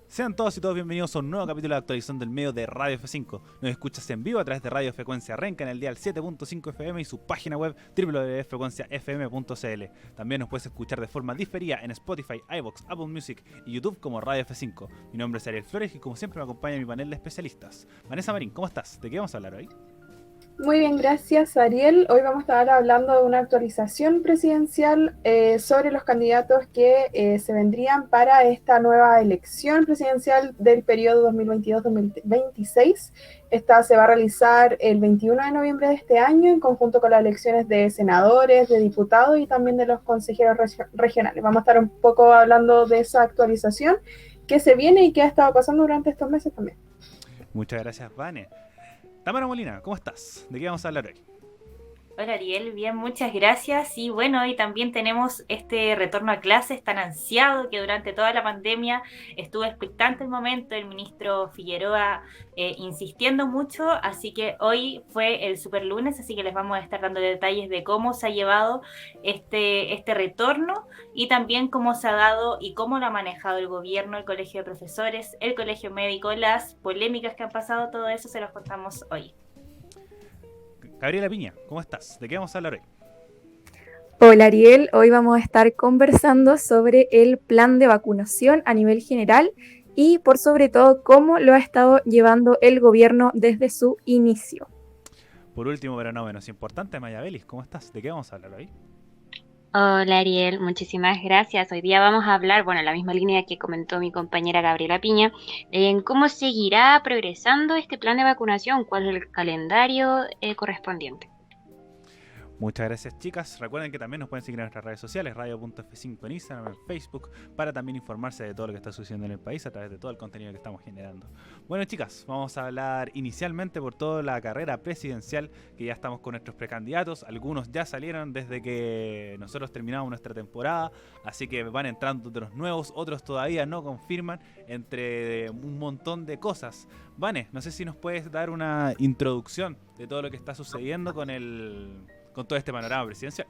Sean todos y todos bienvenidos a un nuevo capítulo de actualización del medio de Radio F5. Nos escuchas en vivo a través de Radio Frecuencia Renca en el dial 7.5 FM y su página web www.frecuenciafm.cl. También nos puedes escuchar de forma diferida en Spotify, iVoox, Apple Music y YouTube como Radio F5. Mi nombre es Ariel Flores y como siempre me acompaña mi panel de especialistas. Vanessa Marín, ¿cómo estás? ¿De qué vamos a hablar hoy? Muy bien, gracias Ariel. Hoy vamos a estar hablando de una actualización presidencial sobre los candidatos que se vendrían para esta nueva elección presidencial del periodo 2022-2026. Esta se va a realizar el 21 de noviembre de este año en conjunto con las elecciones de senadores, de diputados y también de los consejeros regionales. Vamos a estar un poco hablando de esa actualización que se viene y que ha estado pasando durante estos meses también. Muchas gracias, Vane. Tamara Molina, ¿cómo estás? ¿De qué vamos a hablar hoy? Hola Ariel, bien, muchas gracias. Y bueno, hoy también tenemos este retorno a clases tan ansiado que durante toda la pandemia estuvo expectante el momento, el ministro Figueroa insistiendo mucho, así que hoy fue el super lunes, así que les vamos a estar dando detalles de cómo se ha llevado este retorno y también cómo se ha dado y cómo lo ha manejado el gobierno, el colegio de profesores, el colegio médico, las polémicas que han pasado, todo eso se los contamos hoy. Gabriela Piña, ¿cómo estás? ¿De qué vamos a hablar hoy? Hola Ariel, hoy vamos a estar conversando sobre el plan de vacunación a nivel general y por sobre todo cómo lo ha estado llevando el gobierno desde su inicio. Por último, pero no menos importante, Maya Belis, ¿cómo estás? ¿De qué vamos a hablar hoy? Hola Ariel, muchísimas gracias. Hoy día vamos a hablar, bueno, la misma línea que comentó mi compañera Gabriela Piña, en cómo seguirá progresando este plan de vacunación, cuál es el calendario correspondiente. Muchas gracias, chicas. Recuerden que también nos pueden seguir en nuestras redes sociales, radio.f5 en Instagram, en Facebook, para también informarse de todo lo que está sucediendo en el país a través de todo el contenido que estamos generando. Bueno, chicas, vamos a hablar inicialmente por toda la carrera presidencial, que ya estamos con nuestros precandidatos. Algunos ya salieron desde que nosotros terminamos nuestra temporada, así que van entrando otros nuevos, otros todavía no confirman, entre un montón de cosas. Vane, no sé si nos puedes dar una introducción de todo lo que está sucediendo con todo este panorama presidencial.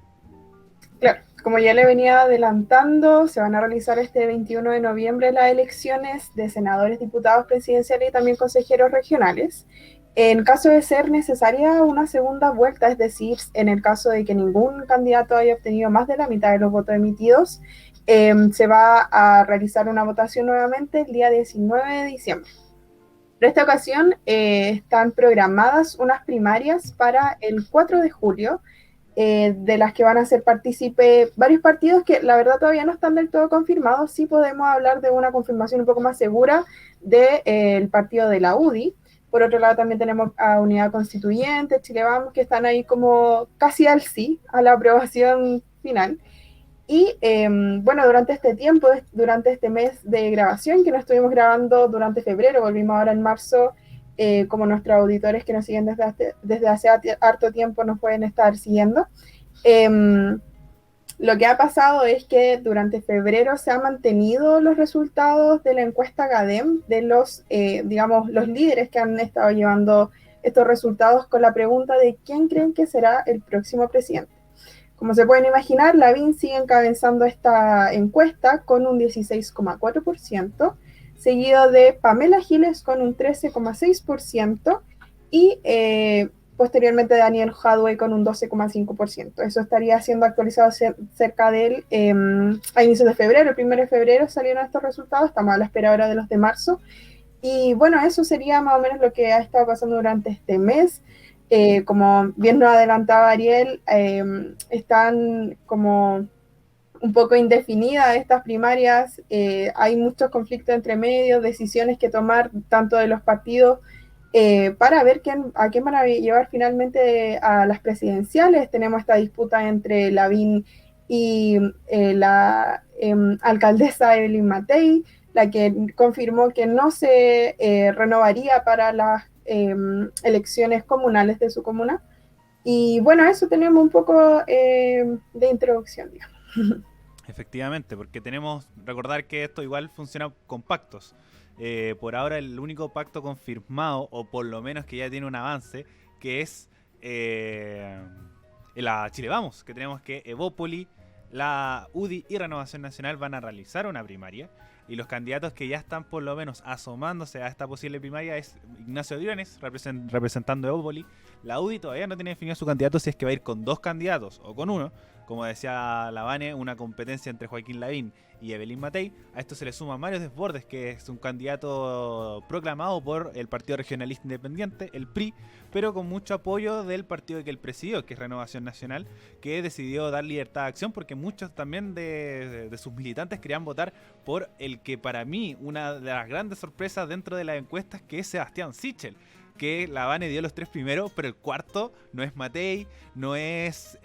Claro, como ya le venía adelantando, se van a realizar este 21 de noviembre las elecciones de senadores, diputados presidenciales y también consejeros regionales. En caso de ser necesaria una segunda vuelta, es decir, en el caso de que ningún candidato haya obtenido más de la mitad de los votos emitidos, se va a realizar una votación nuevamente el día 19 de diciembre. En esta ocasión están programadas unas primarias para el 4 de julio, de las que van a ser partícipe varios partidos que la verdad todavía no están del todo confirmados. Sí podemos hablar de una confirmación un poco más segura del partido de la UDI. Por otro lado también tenemos a Unidad Constituyente, Chile Vamos, que están ahí como casi al sí, a la aprobación final. Y bueno, durante este tiempo, durante este mes de grabación, que nos estuvimos grabando durante febrero, volvimos ahora en marzo, como nuestros auditores que nos siguen desde hace harto tiempo nos pueden estar siguiendo. Lo que ha pasado es que durante febrero se han mantenido los resultados de la encuesta GADEM de los, digamos, los líderes que han estado llevando estos resultados con la pregunta de quién creen que será el próximo presidente. Como se pueden imaginar, Lavín sigue encabezando esta encuesta con un 16,4%, seguido de Pamela Giles con un 13,6% y posteriormente Daniel Jadwe con un 12,5%. Eso estaría siendo actualizado cerca de él a inicios de febrero. El 1 de febrero salieron estos resultados, estamos a la espera ahora de los de marzo. Y bueno, eso sería más o menos lo que ha estado pasando durante este mes. Como bien nos adelantaba Ariel, están como un poco indefinidas estas primarias, hay muchos conflictos entre medios, decisiones que tomar tanto de los partidos para ver a quién van a llevar finalmente a las presidenciales. Tenemos esta disputa entre Lavín y la alcaldesa Evelyn Matei, la que confirmó que no se renovaría para las elecciones comunales de su comuna. Y bueno, eso tenemos un poco de introducción, digamos. Efectivamente, porque recordar que esto igual funciona con pactos. Por ahora el único pacto confirmado, o por lo menos que ya tiene un avance, que es la Chile Vamos, que tenemos que Evópoli, la UDI y Renovación Nacional van a realizar una primaria. Y los candidatos que ya están por lo menos asomándose a esta posible primaria es Ignacio Briones, representando a Evópoli. La UDI todavía no tiene definido su candidato, si es que va a ir con 2 candidatos o con uno. Como decía la Vane, una competencia entre Joaquín Lavín y Evelyn Matei. A esto se le suma Mario Desbordes, que es un candidato proclamado por el Partido Regionalista Independiente, el PRI, pero con mucho apoyo del partido que él presidió, que es Renovación Nacional, que decidió dar libertad de acción porque muchos también de sus militantes querían votar por el que para mí una de las grandes sorpresas dentro de las encuestas, que es Sebastián Sichel, que la Vane dio los 3 primeros, pero el cuarto no es Matei, no es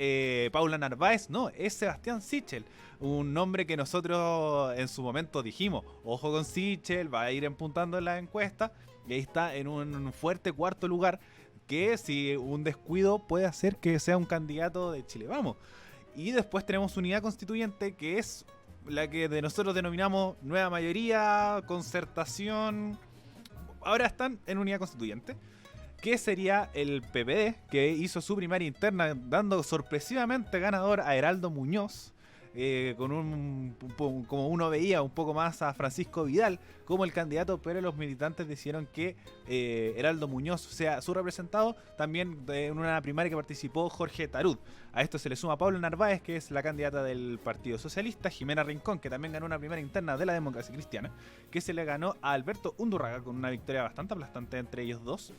Paula Narváez, no, es Sebastián Sichel. Un nombre que nosotros en su momento dijimos, ojo con Sichel, va a ir empuntando en la encuesta, y ahí está en un fuerte 4º lugar, que si un descuido puede hacer que sea un candidato de Chile Vamos. Y después tenemos Unidad Constituyente, que es la que nosotros denominamos nueva mayoría, concertación. Ahora están en Unidad Constituyente, que sería el PPD, que hizo su primaria interna dando sorpresivamente ganador a Heraldo Muñoz, como uno veía un poco más a Francisco Vidal como el candidato, pero los militantes decidieron que Heraldo Muñoz sea su representado. También en una primaria que participó Jorge Tarud. A esto se le suma Pablo Narváez, que es la candidata del Partido Socialista, Jimena Rincón, que también ganó una primaria interna de la Democracia Cristiana, que se le ganó a Alberto Undurraga con una victoria bastante aplastante entre ellos dos.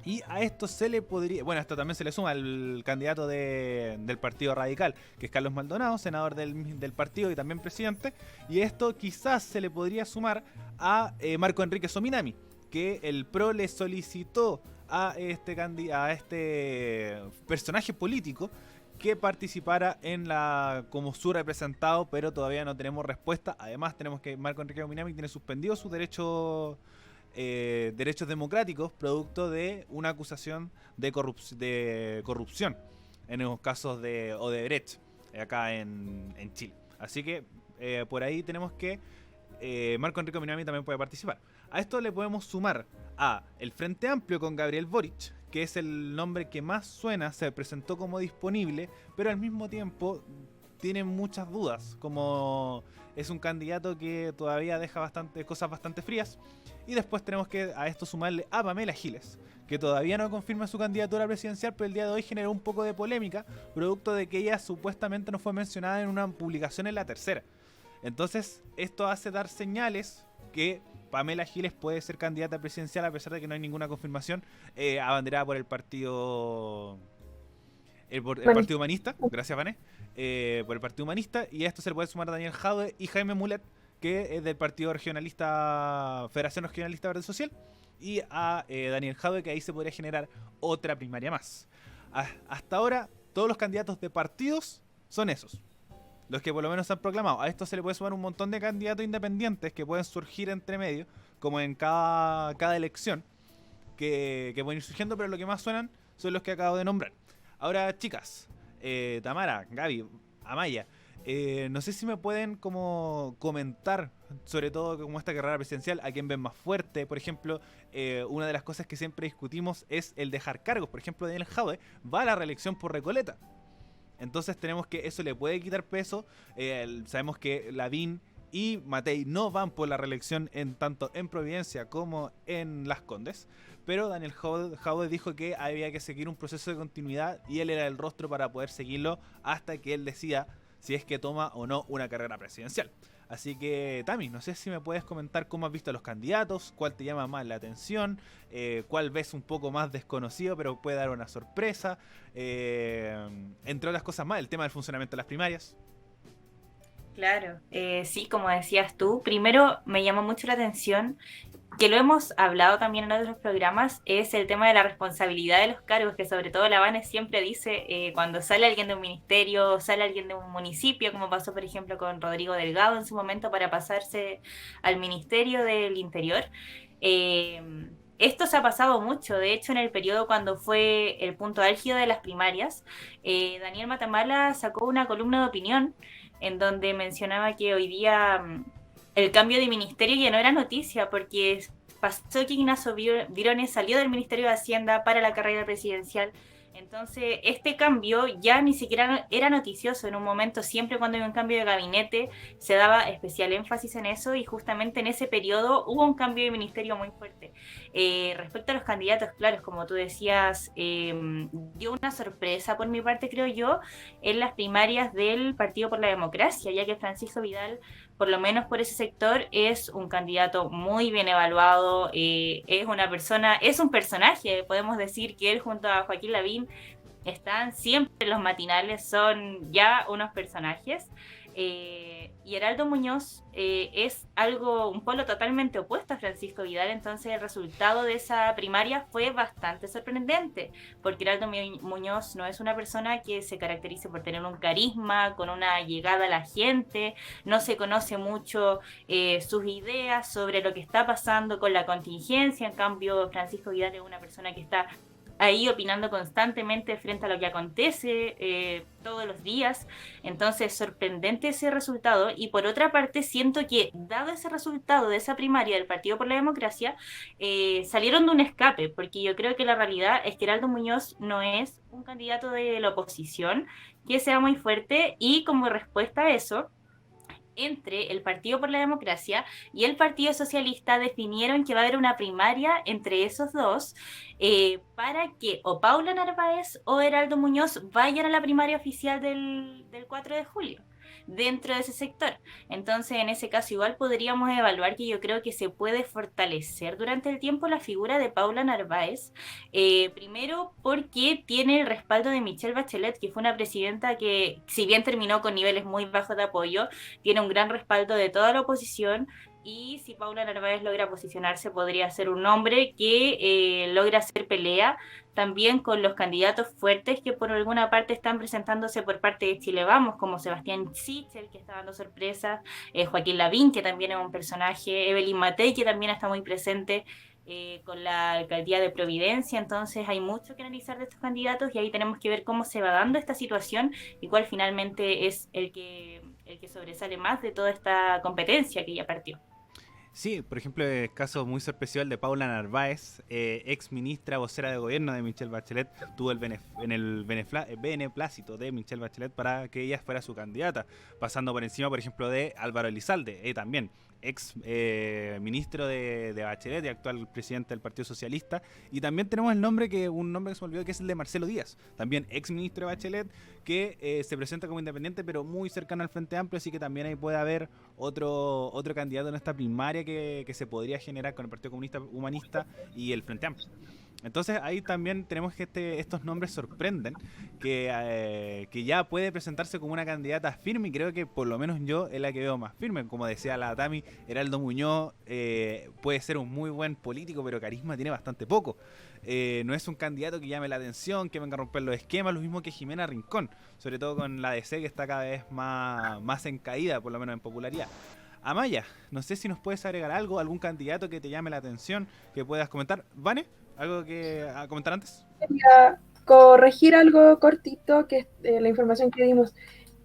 Y a esto se le podría... Bueno, esto también se le suma al candidato del Partido Radical, que es Carlos Maldonado, senador del partido y también presidente. Y esto quizás se le podría sumar a Marco Enrique Sominami, que el PRO le solicitó a este personaje político que participara como su representado, pero todavía no tenemos respuesta. Además tenemos que Marco Enrique Sominami tiene suspendido sus derechos democráticos producto de una acusación de corrupción en los casos de Odebrecht acá en Chile. Así que por ahí tenemos que Marco Enrique Minami también puede participar. A esto le podemos sumar a el Frente Amplio con Gabriel Boric, que es el nombre que más suena, se presentó como disponible, pero al mismo tiempo tiene muchas dudas, como es un candidato que todavía deja cosas bastante frías. Y después tenemos que a esto sumarle a Pamela Giles, que todavía no confirma su candidatura presidencial, pero el día de hoy generó un poco de polémica, producto de que ella supuestamente no fue mencionada en una publicación en La Tercera. Entonces, esto hace dar señales que Pamela Giles puede ser candidata presidencial, a pesar de que no hay ninguna confirmación abanderada por el Partido Partido Humanista. Gracias, Vané. Por el Partido Humanista. Y a esto se le puede sumar a Daniel Jadwe y Jaime Mulet, que es del Partido Regionalista, Federación Regionalista Verde Social, y a Daniel Jadwe, que ahí se podría generar otra primaria más. Hasta ahora, todos los candidatos de partidos son esos, los que por lo menos se han proclamado. A esto se le puede sumar un montón de candidatos independientes que pueden surgir entre medio, como en cada elección, que pueden ir surgiendo, pero lo que más suenan son los que acabo de nombrar. Ahora, chicas, Tamara, Gaby, Amaya, no sé si me pueden como comentar, sobre todo como esta carrera presidencial, a quién ven más fuerte. Por ejemplo, una de las cosas que siempre discutimos es el dejar cargos. Por ejemplo, Daniel Jadwe va a la reelección por Recoleta. Entonces tenemos que eso le puede quitar peso. Sabemos que Lavín y Matei no van por la reelección tanto en Providencia como en Las Condes. Pero Daniel Jadwe dijo que había que seguir un proceso de continuidad y él era el rostro para poder seguirlo hasta que él decida si es que toma o no una carrera presidencial. Así que, Tami, no sé si me puedes comentar cómo has visto a los candidatos, cuál te llama más la atención, cuál ves un poco más desconocido pero puede dar una sorpresa, entre otras cosas más, el tema del funcionamiento de las primarias. Claro, sí, como decías tú, primero me llamó mucho la atención, que lo hemos hablado también en otros programas, es el tema de la responsabilidad de los cargos, que sobre todo la Vane siempre dice, cuando sale alguien de un ministerio, sale alguien de un municipio, como pasó por ejemplo con Rodrigo Delgado en su momento para pasarse al Ministerio del Interior. Esto se ha pasado mucho, de hecho en el periodo cuando fue el punto álgido de las primarias, Daniel Matamala sacó una columna de opinión en donde mencionaba que hoy día el cambio de ministerio ya no era noticia, porque pasó que Ignacio Briones salió del Ministerio de Hacienda para la carrera presidencial, Entonces, este cambio ya ni siquiera era noticioso en un momento. Siempre cuando había un cambio de gabinete se daba especial énfasis en eso, y justamente en ese periodo hubo un cambio de ministerio muy fuerte. Respecto a los candidatos, claro, como tú decías, dio una sorpresa por mi parte, creo yo, en las primarias del Partido por la Democracia, ya que Francisco Vidal, por lo menos por ese sector, es un candidato muy bien evaluado, es una persona, es un personaje. Podemos decir que él junto a Joaquín Lavín están siempre en los matinales, son ya unos personajes. Y Heraldo Muñoz es un polo totalmente opuesto a Francisco Vidal. Entonces el resultado de esa primaria fue bastante sorprendente, porque Heraldo Muñoz no es una persona que se caracterice por tener un carisma, con una llegada a la gente, no se conoce mucho sus ideas sobre lo que está pasando con la contingencia. En cambio, Francisco Vidal es una persona que está ahí opinando constantemente frente a lo que acontece todos los días. Entonces, sorprendente ese resultado. Y por otra parte, siento que dado ese resultado de esa primaria del Partido por la Democracia, salieron de un escape, porque yo creo que la realidad es que Heraldo Muñoz no es un candidato de la oposición que sea muy fuerte, y como respuesta a eso, entre el Partido por la Democracia y el Partido Socialista definieron que va a haber una primaria entre esos dos, para que o Paula Narváez o Heraldo Muñoz vayan a la primaria oficial del 4 de julio dentro de ese sector. Entonces, en ese caso, igual podríamos evaluar que yo creo que se puede fortalecer durante el tiempo la figura de Paula Narváez, primero porque tiene el respaldo de Michelle Bachelet, que fue una presidenta que, si bien terminó con niveles muy bajos de apoyo, tiene un gran respaldo de toda la oposición. Y si Paula Narváez logra posicionarse, podría ser un hombre que logra hacer pelea también con los candidatos fuertes que por alguna parte están presentándose por parte de Chile Vamos, como Sebastián Sichel, que está dando sorpresas, Joaquín Lavín, que también es un personaje, Evelyn Matei, que también está muy presente con la alcaldía de Providencia. Entonces hay mucho que analizar de estos candidatos, y ahí tenemos que ver cómo se va dando esta situación y cuál finalmente es el que sobresale más de toda esta competencia que ya partió. Sí, por ejemplo, el caso muy sorpresivo el de Paula Narváez, ex ministra vocera de gobierno de Michelle Bachelet, tuvo el beneplácito de Michelle Bachelet para que ella fuera su candidata, pasando por encima, por ejemplo, de Álvaro Elizalde, también ex ministro de Bachelet y actual presidente del Partido Socialista. Y también tenemos un nombre que se me olvidó, que es el de Marcelo Díaz, también ex ministro de Bachelet, que se presenta como independiente pero muy cercano al Frente Amplio, así que también ahí puede haber otro candidato en esta primaria que se podría generar con el Partido Comunista Humanista y el Frente Amplio. Entonces ahí también tenemos que estos nombres sorprenden, que ya puede presentarse como una candidata firme, y creo que por lo menos yo es la que veo más firme. Como decía la Tami, Heraldo Muñoz puede ser un muy buen político, pero carisma tiene bastante poco. No es un candidato que llame la atención, que venga a romper los esquemas, lo mismo que Jimena Rincón, sobre todo con la DC, que está cada vez más en caída, por lo menos en popularidad. Amaya, no sé si nos puedes agregar algún candidato que te llame la atención, que puedas comentar. ¿Vane? ¿Algo que comentar antes? Quería corregir algo cortito, que es la información que dimos.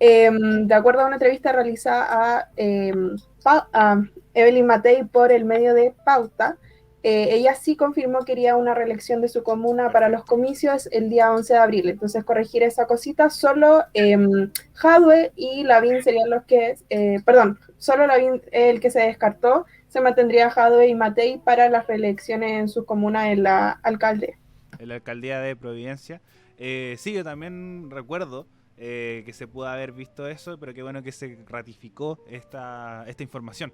De acuerdo a una entrevista realizada a Evelyn Matei por el medio de Pauta, ella sí confirmó que quería una reelección de su comuna para los comicios el día 11 de abril. Entonces, corregir esa cosita, solo Jadwe y Lavín serían los que, solo Lavín el que se descartó. Se mantendría Jadwe y Matei para las reelecciones en su comuna en la alcaldía. En la alcaldía de Providencia. Sí, yo también recuerdo que se pudo haber visto eso, pero qué bueno que se ratificó esta información.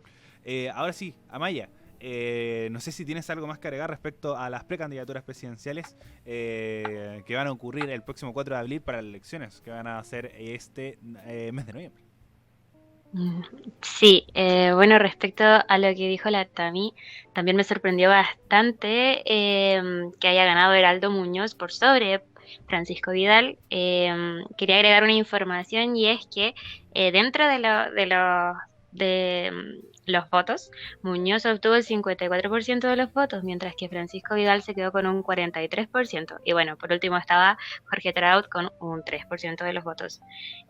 Ahora sí, Amaya, no sé si tienes algo más que agregar respecto a las precandidaturas presidenciales que van a ocurrir el próximo 4 de abril para las elecciones que van a hacer este mes de noviembre. Sí, bueno, respecto a lo que dijo la Tami, también me sorprendió bastante que haya ganado Heraldo Muñoz por sobre Francisco Vidal. Quería agregar una información, y es que dentro de los votos, Muñoz obtuvo el 54% de los votos, mientras que Francisco Vidal se quedó con un 43%. Y bueno, por último estaba Jorge Traut con un 3% de los votos.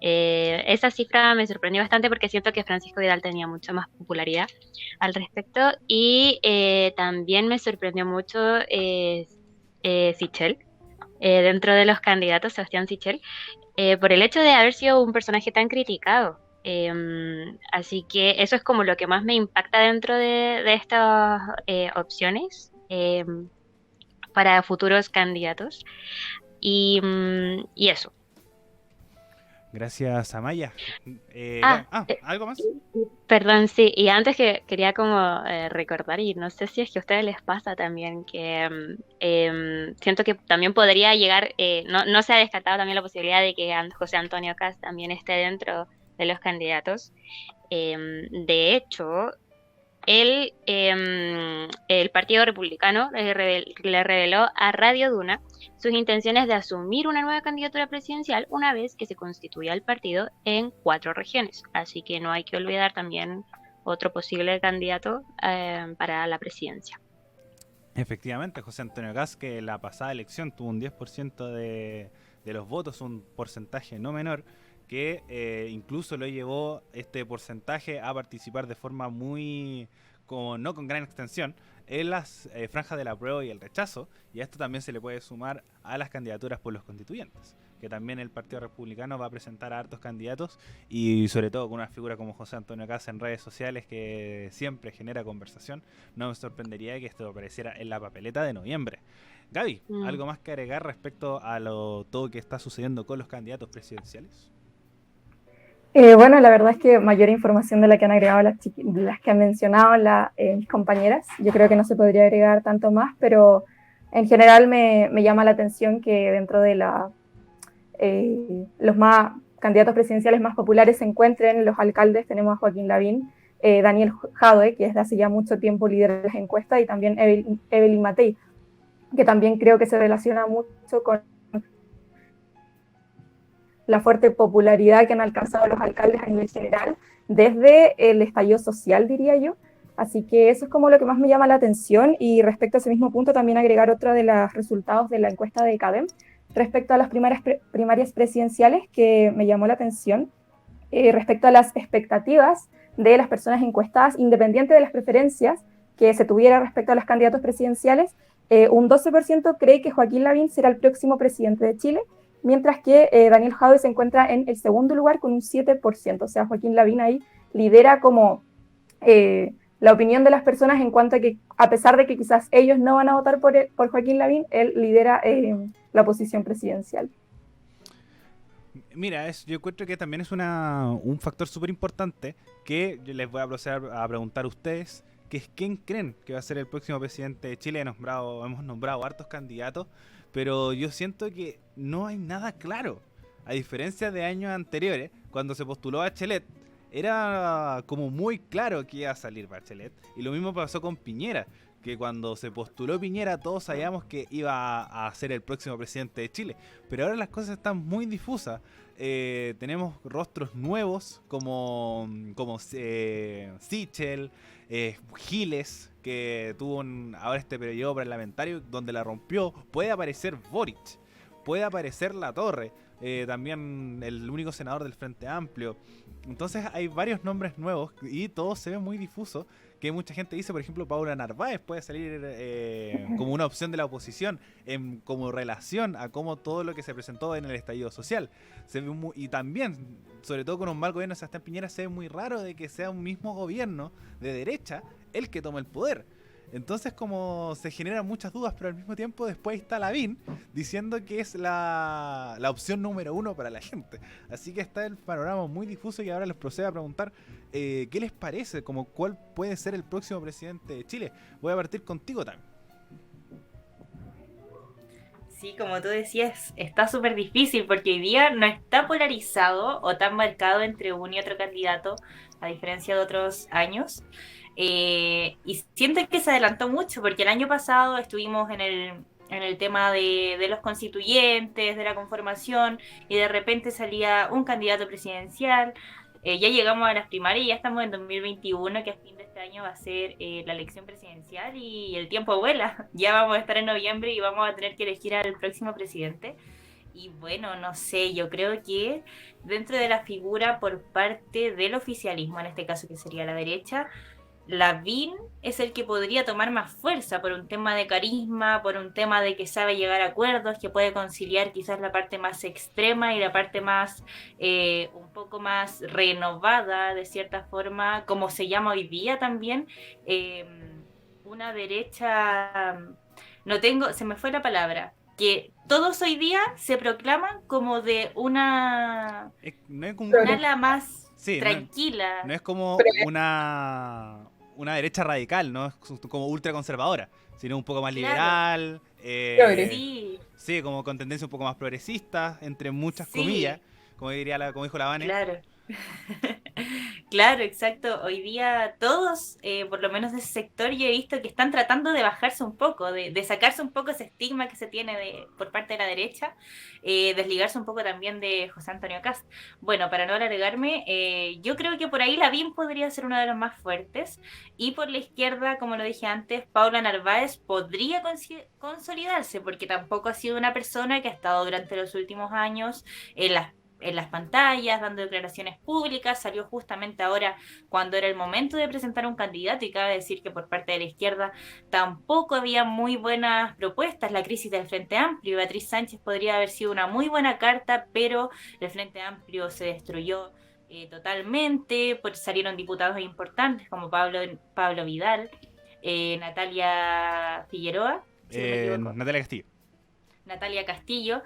Esa cifra me sorprendió bastante porque siento que Francisco Vidal tenía mucha más popularidad al respecto. Y también me sorprendió mucho Sichel, dentro de los candidatos, Sebastián Sichel, por el hecho de haber sido un personaje tan criticado. Así que eso es como lo que más me impacta dentro de estas opciones para futuros candidatos. Y eso. Gracias, Amaya. ¿Algo más? Perdón, sí, y antes que quería como recordar, y no sé si es que a ustedes les pasa también, que siento que también podría llegar, no se ha descartado también la posibilidad de que José Antonio Kast también esté dentro de los candidatos. De hecho, el Partido Republicano le reveló a Radio Duna sus intenciones de asumir una nueva candidatura presidencial una vez que se constituya el partido en 4 regiones. Así que no hay que olvidar también otro posible candidato para la presidencia. Efectivamente, José Antonio Kast, que la pasada elección tuvo un 10% de los votos, un porcentaje no menor, que incluso lo llevó este porcentaje a participar de forma no con gran extensión, en las franjas del apruebo y el rechazo, y a esto también se le puede sumar a las candidaturas por los constituyentes, que también el Partido Republicano va a presentar a hartos candidatos, y sobre todo con una figura como José Antonio Kast en redes sociales que siempre genera conversación. No me sorprendería que esto apareciera en la papeleta de noviembre. Gaby, ¿algo más que agregar respecto a todo que está sucediendo con los candidatos presidenciales? Bueno, la verdad es que mayor información de la que han agregado las que han mencionado mis compañeras. Yo creo que no se podría agregar tanto más, pero en general me llama la atención que dentro de los candidatos presidenciales más populares se encuentren los alcaldes. Tenemos a Joaquín Lavín, Daniel Jadwe, que desde hace ya mucho tiempo lidera las encuestas, y también Evelyn Matei, que también creo que se relaciona mucho con la fuerte popularidad que han alcanzado los alcaldes a nivel general desde el estallido social, diría yo. Así que eso es como lo que más me llama la atención. Y respecto a ese mismo punto, también agregar otro de los resultados de la encuesta de CADEM respecto a las primarias presidenciales, que me llamó la atención, respecto a las expectativas de las personas encuestadas, independiente de las preferencias que se tuviera respecto a los candidatos presidenciales. Un 12% cree que Joaquín Lavín será el próximo presidente de Chile, mientras que Daniel Jadwe se encuentra en el segundo lugar con un 7%. O sea, Joaquín Lavín ahí lidera como la opinión de las personas en cuanto a que, a pesar de que quizás ellos no van a votar por Joaquín Lavín, él lidera la oposición presidencial. Mira, yo encuentro que también es un factor súper importante que yo les voy a proceder a preguntar a ustedes, que es quién creen que va a ser el próximo presidente de Chile. Hemos nombrado hartos candidatos, pero yo siento que no hay nada claro. A diferencia de años anteriores, cuando se postuló Bachelet, era como muy claro que iba a salir Bachelet. Y lo mismo pasó con Piñera, que cuando se postuló Piñera todos sabíamos que iba a ser el próximo presidente de Chile. Pero ahora las cosas están muy difusas. Tenemos rostros nuevos como Sichel, Giles, que tuvo ahora este periodo parlamentario donde la rompió. Puede aparecer Boric, puede aparecer Latorre, también el único senador del Frente Amplio. Entonces hay varios nombres nuevos y todo se ve muy difuso, que mucha gente dice, por ejemplo, Paula Narváez puede salir como una opción de la oposición como relación a cómo todo lo que se presentó en el estallido social. Y también, sobre todo con un mal gobierno de Sebastián Piñera, se ve muy raro de que sea un mismo gobierno de derecha el que toma el poder. Entonces como se generan muchas dudas, pero al mismo tiempo después está Lavín diciendo que es la opción número 1 para la gente. Así que está el panorama muy difuso y ahora les procedo a preguntar ¿qué les parece? Como ¿cuál puede ser el próximo presidente de Chile? Voy a partir contigo también. Sí, como tú decías, está súper difícil porque hoy día no está polarizado o tan marcado entre uno y otro candidato, a diferencia de otros años. Y siento que se adelantó mucho porque el año pasado estuvimos en el tema de los constituyentes, de la conformación, y de repente salía un candidato presidencial. Ya llegamos a las primarias y ya estamos en 2021, que a fin de este año va a ser la elección presidencial y el tiempo vuela. Ya vamos a estar en noviembre y vamos a tener que elegir al próximo presidente. Y bueno, no sé, yo creo que dentro de la figura por parte del oficialismo, en este caso que sería la derecha, Lavín es el que podría tomar más fuerza por un tema de carisma, por un tema de que sabe llegar a acuerdos, que puede conciliar quizás la parte más extrema y la parte más, un poco más renovada, de cierta forma, como se llama hoy día también, eh, una derecha, no tengo, se me fue la palabra, que todos hoy día se proclaman como de No es como, un ala más sí, tranquila. no es como una derecha radical, no es como ultraconservadora, sino un poco más Claro. liberal, Sí, sí, como con tendencia un poco más progresista, entre muchas Sí. comillas, como como dijo la Vane. claro. Claro, exacto. Hoy día todos, por lo menos de ese sector, yo he visto que están tratando de bajarse un poco, de sacarse un poco ese estigma que se tiene por parte de la derecha, desligarse un poco también de José Antonio Cast. Bueno, para no alargarme, yo creo que por ahí Lavín podría ser uno de los más fuertes, y por la izquierda, como lo dije antes, Paula Narváez podría consolidarse, porque tampoco ha sido una persona que ha estado durante los últimos años en las pantallas, dando declaraciones públicas, salió justamente ahora cuando era el momento de presentar un candidato, y cabe decir que por parte de la izquierda tampoco había muy buenas propuestas. La crisis del Frente Amplio, Beatriz Sánchez podría haber sido una muy buena carta, pero el Frente Amplio se destruyó totalmente, pues salieron diputados importantes como Pablo Vidal, Natalia Figueroa, si no me equivoco. Natalia Castillo. Natalia Castillo.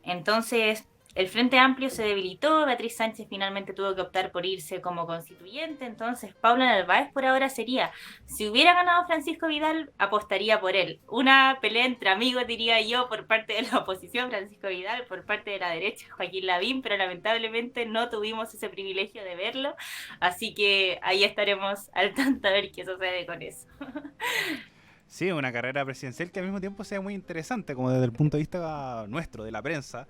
Entonces, el Frente Amplio se debilitó, Beatriz Sánchez finalmente tuvo que optar por irse como constituyente, entonces Paula Narváez por ahora sería, si hubiera ganado Francisco Vidal, apostaría por él. Una pelea entre amigos, diría yo, por parte de la oposición, Francisco Vidal, por parte de la derecha, Joaquín Lavín, pero lamentablemente no tuvimos ese privilegio de verlo, así que ahí estaremos al tanto a ver qué sucede con eso. Sí, una carrera presidencial que al mismo tiempo sea muy interesante, como desde el punto de vista nuestro, de la prensa.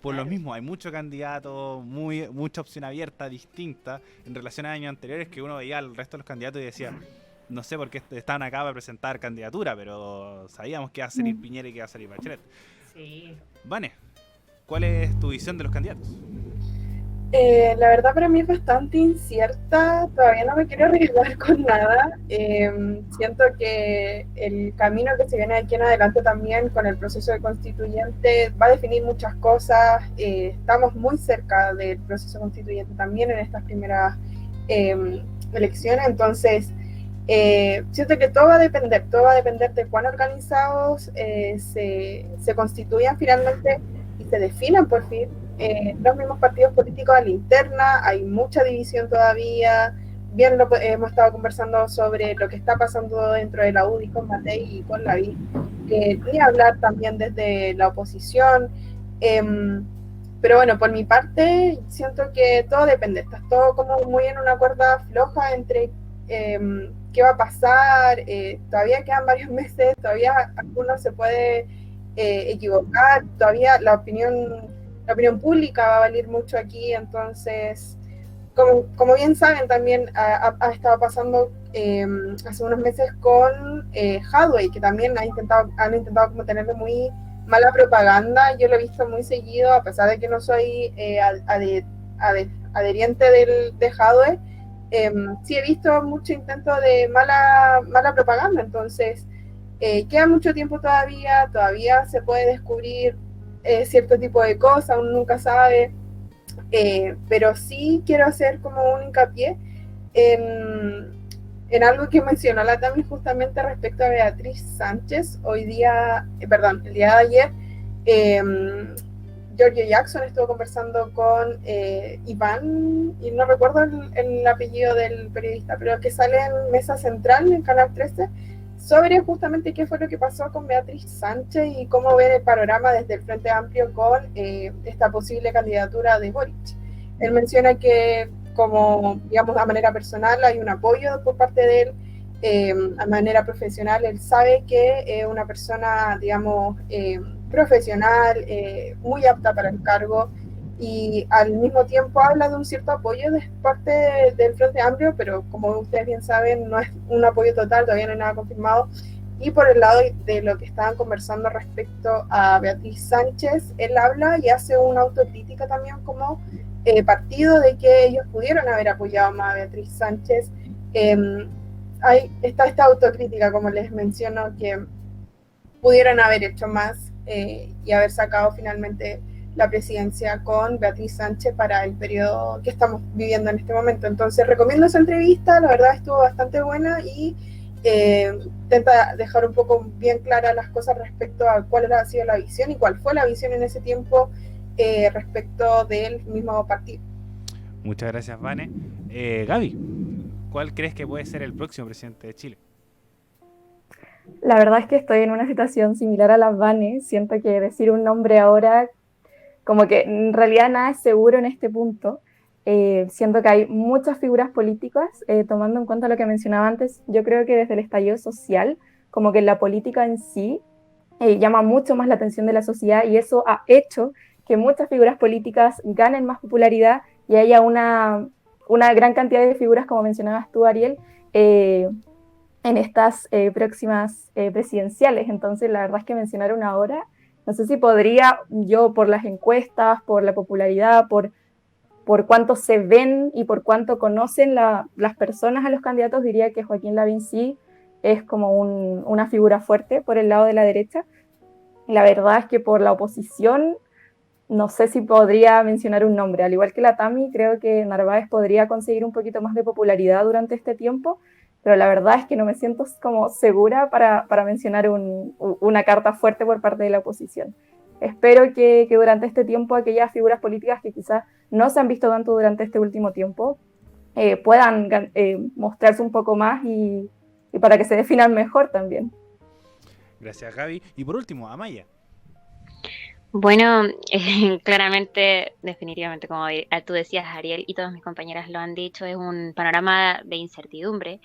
Por lo mismo, hay muchos candidatos, mucha opción abierta, distinta, en relación a años anteriores, que uno veía al resto de los candidatos y decía, no sé por qué estaban acá para presentar candidatura, pero sabíamos que iba a salir Piñera y que iba a salir Bachelet. Sí. Vane, ¿cuál es tu visión de los candidatos? La verdad para mí es bastante incierta, todavía no me quiero arriesgar con nada. Siento que el camino que se viene de aquí en adelante también con el proceso de constituyente va a definir muchas cosas. Estamos muy cerca del proceso constituyente también en estas primeras elecciones, entonces siento que todo va a depender de cuán organizados se constituyan finalmente y se definan por fin los mismos partidos políticos a la interna. Hay mucha división todavía. Bien, hemos estado conversando sobre lo que está pasando dentro de la UDI con Matei y con Lavín, que ni hablar también desde la oposición. Pero bueno, por mi parte, siento que todo depende. Está todo como muy en una cuerda floja entre qué va a pasar. Todavía quedan varios meses, todavía algunos se puede equivocar, todavía la opinión pública va a valer mucho aquí, entonces, como bien saben, también ha estado pasando hace unos meses con Hadwe, que también han intentado como tenerle muy mala propaganda. Yo lo he visto muy seguido, a pesar de que no soy adheriente de Hadwe, sí he visto mucho intento de mala propaganda, entonces queda mucho tiempo todavía se puede descubrir cierto tipo de cosas, uno nunca sabe, pero sí quiero hacer como un hincapié en algo que mencionó la Tami justamente respecto a Beatriz Sánchez. El día de ayer, Giorgio Jackson estuvo conversando con Iván, y no recuerdo el apellido del periodista, pero que sale en Mesa Central, en Canal 13, sobre justamente qué fue lo que pasó con Beatriz Sánchez y cómo ver el panorama desde el Frente Amplio con esta posible candidatura de Boric. Él menciona que, como digamos, a manera personal hay un apoyo por parte de él, a manera profesional él sabe que es una persona, digamos, profesional, muy apta para el cargo, y al mismo tiempo habla de un cierto apoyo de parte del Frente Amplio, pero como ustedes bien saben, no es un apoyo total, todavía no hay nada confirmado. Y por el lado de lo que estaban conversando respecto a Beatriz Sánchez, él habla y hace una autocrítica también como partido de que ellos pudieron haber apoyado más a Beatriz Sánchez Está esta autocrítica, como les menciono, que pudieron haber hecho más y haber sacado finalmente la presidencia con Beatriz Sánchez para el periodo que estamos viviendo en este momento. Entonces recomiendo esa entrevista, la verdad estuvo bastante buena y intenta dejar un poco bien claras las cosas respecto a cuál ha sido la visión y cuál fue la visión en ese tiempo respecto del mismo partido. Muchas gracias, Vane. Gaby, ¿cuál crees que puede ser el próximo presidente de Chile? La verdad es que estoy en una situación similar a la Vane. Siento que decir un nombre ahora, como que en realidad nada es seguro en este punto. Siento que hay muchas figuras políticas, tomando en cuenta lo que mencionaba antes. Yo creo que desde el estallido social, como que la política en sí llama mucho más la atención de la sociedad, y eso ha hecho que muchas figuras políticas ganen más popularidad y haya una gran cantidad de figuras, como mencionabas tú, Ariel, en estas próximas presidenciales. Entonces, la verdad es que mencionar una ahora, no sé si podría, yo por las encuestas, por la popularidad, por cuánto se ven y por cuánto conocen las personas a los candidatos, diría que Joaquín Lavín sí es como una figura fuerte por el lado de la derecha. La verdad es que por la oposición no sé si podría mencionar un nombre. Al igual que la Tami, creo que Narváez podría conseguir un poquito más de popularidad durante este tiempo, pero la verdad es que no me siento como segura para mencionar una carta fuerte por parte de la oposición. Espero que durante este tiempo aquellas figuras políticas que quizás no se han visto tanto durante este último tiempo puedan mostrarse un poco más y para que se definan mejor también. Gracias, Gaby. Y por último, Amaya. Bueno, claramente, definitivamente, como tú decías, Ariel, y todas mis compañeras lo han dicho, es un panorama de incertidumbre,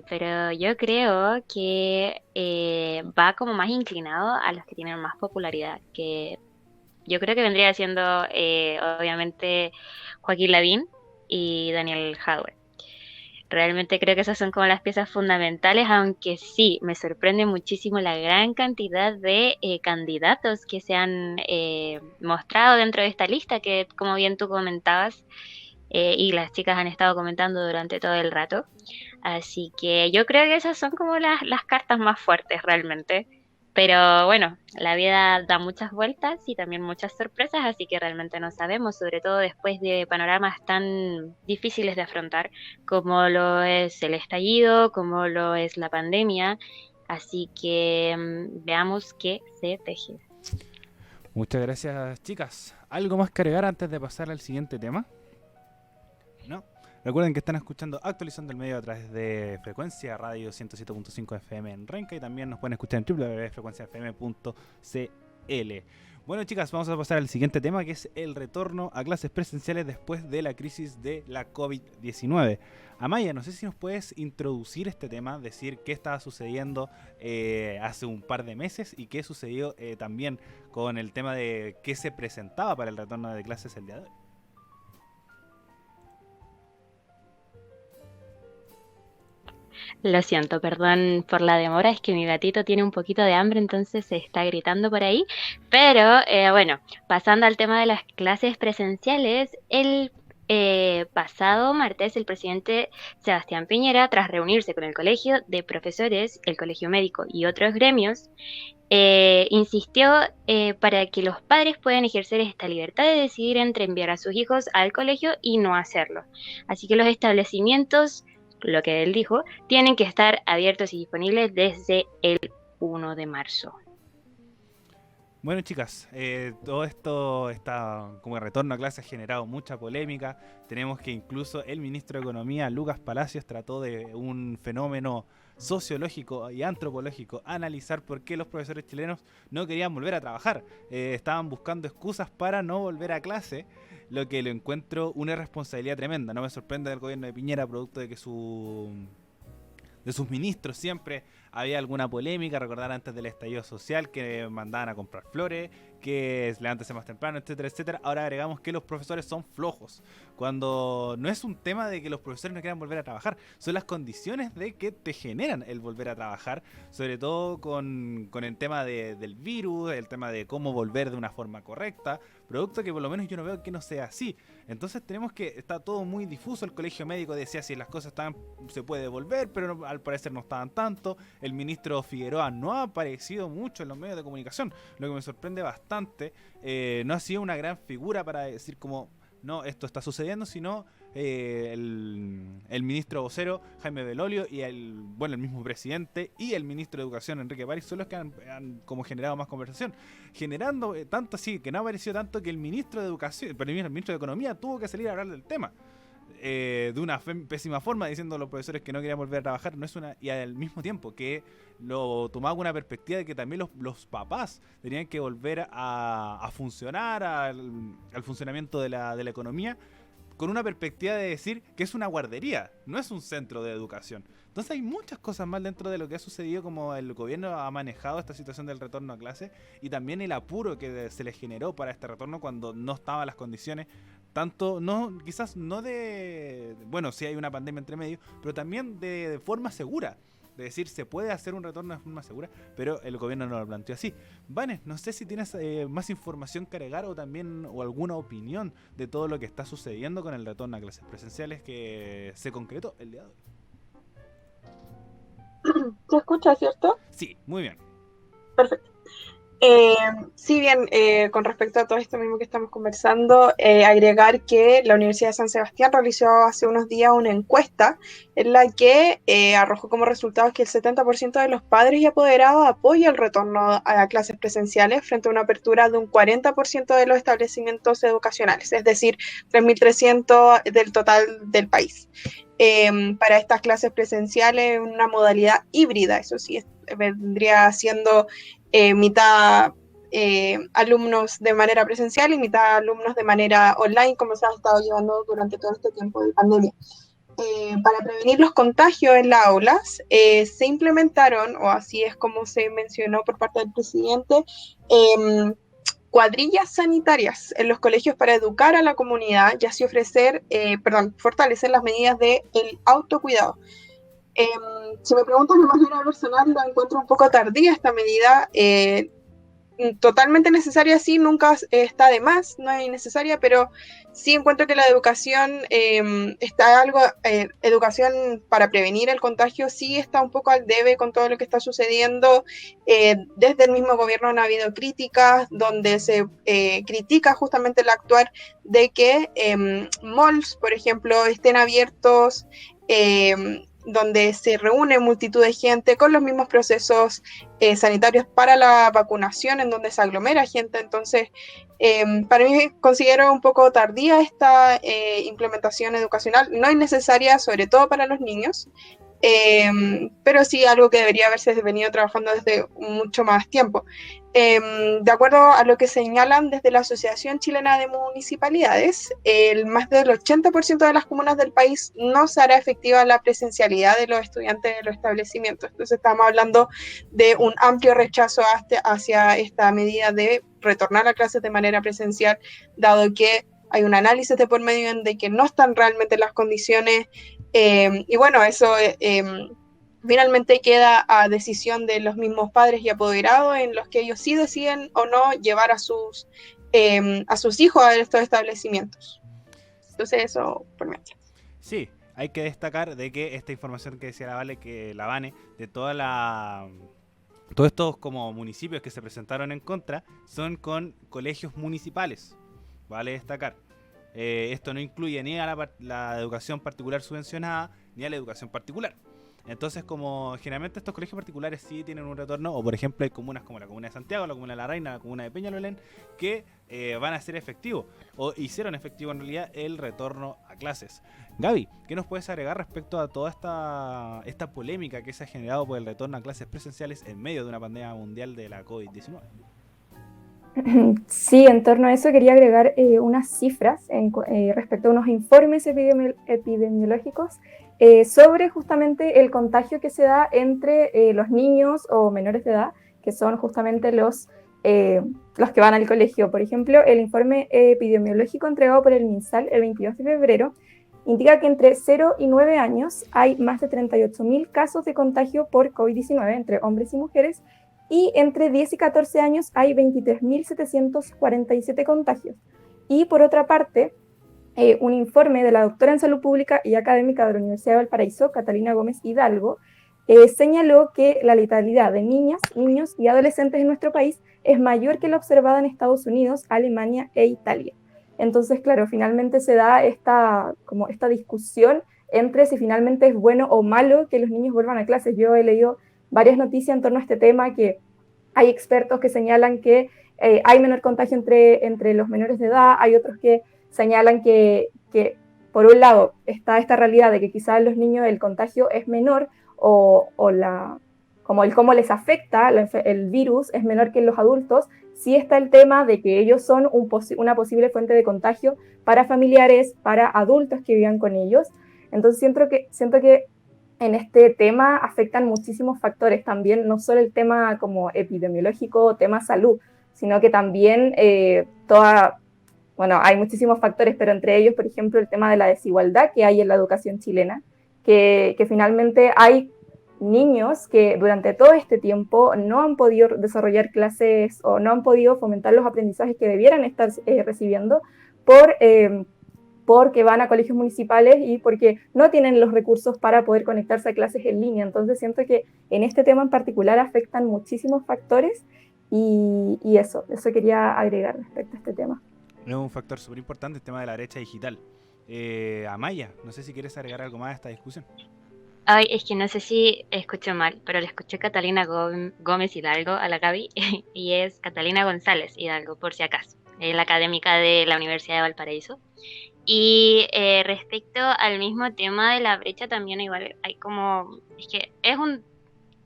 pero yo creo que va como más inclinado a los que tienen más popularidad, que yo creo que vendría siendo, obviamente, Joaquín Lavín y Daniel Jadwe. Realmente creo que esas son como las piezas fundamentales, aunque sí, me sorprende muchísimo la gran cantidad de candidatos que se han mostrado dentro de esta lista, que como bien tú comentabas, y las chicas han estado comentando durante todo el rato. Así que yo creo que esas son como las cartas más fuertes realmente. Pero bueno, la vida da muchas vueltas y también muchas sorpresas, así que realmente no sabemos, sobre todo después de panoramas tan difíciles de afrontar como lo es el estallido, como lo es la pandemia. Así que veamos qué se teje. Muchas gracias, chicas. ¿Algo más que agregar antes de pasar al siguiente tema? ¿No? Recuerden que están escuchando Actualizando el Medio a través de Frecuencia Radio 107.5 FM en Renca, y también nos pueden escuchar en www.frecuenciafm.cl. Bueno, chicas, vamos a pasar al siguiente tema, que es el retorno a clases presenciales después de la crisis de la COVID-19. Amaya, no sé si nos puedes introducir este tema, decir qué estaba sucediendo hace un par de meses y qué sucedió también con el tema de qué se presentaba para el retorno de clases el día de hoy. Lo siento, perdón por la demora, es que mi gatito tiene un poquito de hambre, entonces se está gritando por ahí. Pero bueno, pasando al tema de las clases presenciales, el pasado martes el presidente Sebastián Piñera, tras reunirse con el Colegio de Profesores, el Colegio Médico y otros gremios, insistió para que los padres puedan ejercer esta libertad de decidir entre enviar a sus hijos al colegio y no hacerlo. Así que los establecimientos, lo que él dijo, tienen que estar abiertos y disponibles desde el 1 de marzo. Bueno, chicas, todo esto está como retorno a clases ha generado mucha polémica. Tenemos que incluso el ministro de Economía, Lucas Palacios, trató de un fenómeno sociológico y antropológico analizar por qué los profesores chilenos no querían volver a trabajar. Estaban buscando excusas para no volver a clase, lo que lo encuentro una irresponsabilidad tremenda. No me sorprende del gobierno de Piñera, producto de que de sus ministros siempre había alguna polémica. Recordar antes del estallido social que mandaban a comprar flores, que levántese más temprano, etcétera, etcétera. Ahora agregamos que los profesores son flojos, cuando no es un tema de que los profesores no quieran volver a trabajar, son las condiciones de que te generan el volver a trabajar, sobre todo con el tema del virus, el tema de cómo volver de una forma correcta, producto que por lo menos yo no veo que no sea así. Entonces tenemos que, está todo muy difuso. El colegio médico decía si las cosas estaban, se puede devolver, pero al parecer no estaban tanto. El ministro Figueroa no ha aparecido mucho en los medios de comunicación, lo que me sorprende bastante. No ha sido una gran figura para decir como, no, esto está sucediendo, sino el ministro vocero Jaime Belolio y el mismo presidente y el ministro de Educación Enrique París son los que han como generado más conversación, generando tanto así que no ha aparecido tanto que el ministro de Educación, pero el ministro de Economía tuvo que salir a hablar del tema de una pésima forma, diciendo a los profesores que no querían volver a trabajar. No es una, y al mismo tiempo que lo tomaba con una perspectiva de que también los papás tenían que volver a funcionar al funcionamiento de la economía, con una perspectiva de decir que es una guardería, no es un centro de educación. Entonces hay muchas cosas más dentro de lo que ha sucedido, como el gobierno ha manejado esta situación del retorno a clase y también el apuro que se les generó para este retorno cuando no estaban las condiciones, tanto, no, quizás no de, bueno, sí hay una pandemia entre medio, pero también de forma segura. De decir, se puede hacer un retorno de forma segura, pero el gobierno no lo planteó así. Vanes, no sé si tienes más información que agregar o también o alguna opinión de todo lo que está sucediendo con el retorno a clases presenciales que se concretó el día de hoy. ¿Se escucha, cierto? Sí, muy bien. Perfecto. Sí, bien, con respecto a todo esto mismo que estamos conversando, agregar que la Universidad de San Sebastián realizó hace unos días una encuesta en la que arrojó como resultados que el 70% de los padres y apoderados apoya el retorno a clases presenciales frente a una apertura de un 40% de los establecimientos educacionales, es decir, 3.300 del total del país. Para estas clases presenciales, una modalidad híbrida, eso sí, vendría siendo mitad alumnos de manera presencial y mitad alumnos de manera online, como se ha estado llevando durante todo este tiempo de pandemia. Para prevenir los contagios en las aulas, se implementaron, o así es como se mencionó por parte del presidente, cuadrillas sanitarias en los colegios para educar a la comunidad y así fortalecer las medidas del autocuidado. Si me preguntan de manera personal, la encuentro un poco tardía esta medida. Totalmente necesaria, sí, nunca está de más, no es innecesaria, pero sí encuentro que la educación educación para prevenir el contagio sí está un poco al debe con todo lo que está sucediendo. Desde el mismo gobierno han habido críticas donde se critica justamente el actuar de que malls, por ejemplo, estén abiertos, donde se reúne multitud de gente con los mismos procesos sanitarios para la vacunación, en donde se aglomera gente. Entonces, para mí considero un poco tardía esta implementación educacional. No es necesaria, sobre todo para los niños, pero sí algo que debería haberse venido trabajando desde mucho más tiempo. De acuerdo a lo que señalan desde la Asociación Chilena de Municipalidades, más del 80% de las comunas del país no se hará efectiva la presencialidad de los estudiantes de los establecimientos. Entonces estamos hablando de un amplio rechazo hacia esta medida de retornar a clases de manera presencial, dado que hay un análisis de por medio en de que no están realmente las condiciones, y bueno, eso finalmente queda a decisión de los mismos padres y apoderados, en los que ellos sí deciden o no llevar a sus hijos a estos establecimientos. Entonces eso por mí. Sí, hay que destacar de que esta información que decía la Vane, de todos estos como municipios que se presentaron en contra, son con colegios municipales, vale destacar. Esto no incluye ni a la educación particular subvencionada, ni a la educación particular. Entonces, como generalmente estos colegios particulares sí tienen un retorno, o por ejemplo hay comunas como la comuna de Santiago, la comuna de La Reina, la comuna de Peñalolén, que van a ser efectivos, o hicieron efectivo en realidad el retorno a clases. Gaby, ¿qué nos puedes agregar respecto a toda esta polémica que se ha generado por el retorno a clases presenciales en medio de una pandemia mundial de la COVID-19? Sí, en torno a eso quería agregar unas cifras respecto a unos informes epidemiológicos sobre justamente el contagio que se da entre los niños o menores de edad, que son justamente los que van al colegio. Por ejemplo, el informe epidemiológico entregado por el MinSal el 22 de febrero indica que entre 0 y 9 años hay más de 38.000 casos de contagio por COVID-19 entre hombres y mujeres, y entre 10 y 14 años hay 23.747 contagios. Y por otra parte, un informe de la doctora en salud pública y académica de la Universidad de Valparaíso, Catalina Gómez Hidalgo, señaló que la letalidad de niñas, niños y adolescentes en nuestro país es mayor que la observada en Estados Unidos, Alemania e Italia. Entonces, claro, finalmente se da esta discusión entre si finalmente es bueno o malo que los niños vuelvan a clases. Yo he leído varias noticias en torno a este tema, que hay expertos que señalan que hay menor contagio entre los menores de edad, hay otros que señalan que por un lado está esta realidad de que quizás los niños el contagio es menor como el cómo les afecta el virus es menor que en los adultos. Sí está el tema de que ellos son una posible fuente de contagio para familiares, para adultos que vivan con ellos. Entonces siento que en este tema afectan muchísimos factores también, no solo el tema como epidemiológico o tema salud, sino que también hay muchísimos factores, pero entre ellos, por ejemplo, el tema de la desigualdad que hay en la educación chilena, que finalmente hay niños que durante todo este tiempo no han podido desarrollar clases o no han podido fomentar los aprendizajes que debieran estar recibiendo porque van a colegios municipales y porque no tienen los recursos para poder conectarse a clases en línea. Entonces siento que en este tema en particular afectan muchísimos factores y eso quería agregar respecto a este tema. Es un factor súper importante el tema de la brecha digital. Amaya, no sé si quieres agregar algo más a esta discusión. Ay, es que no sé si escucho mal, pero le escuché Catalina Gómez Hidalgo a la Gaby y es Catalina González Hidalgo, por si acaso, la académica de la Universidad de Valparaíso. Y respecto al mismo tema de la brecha, también igual hay como, es que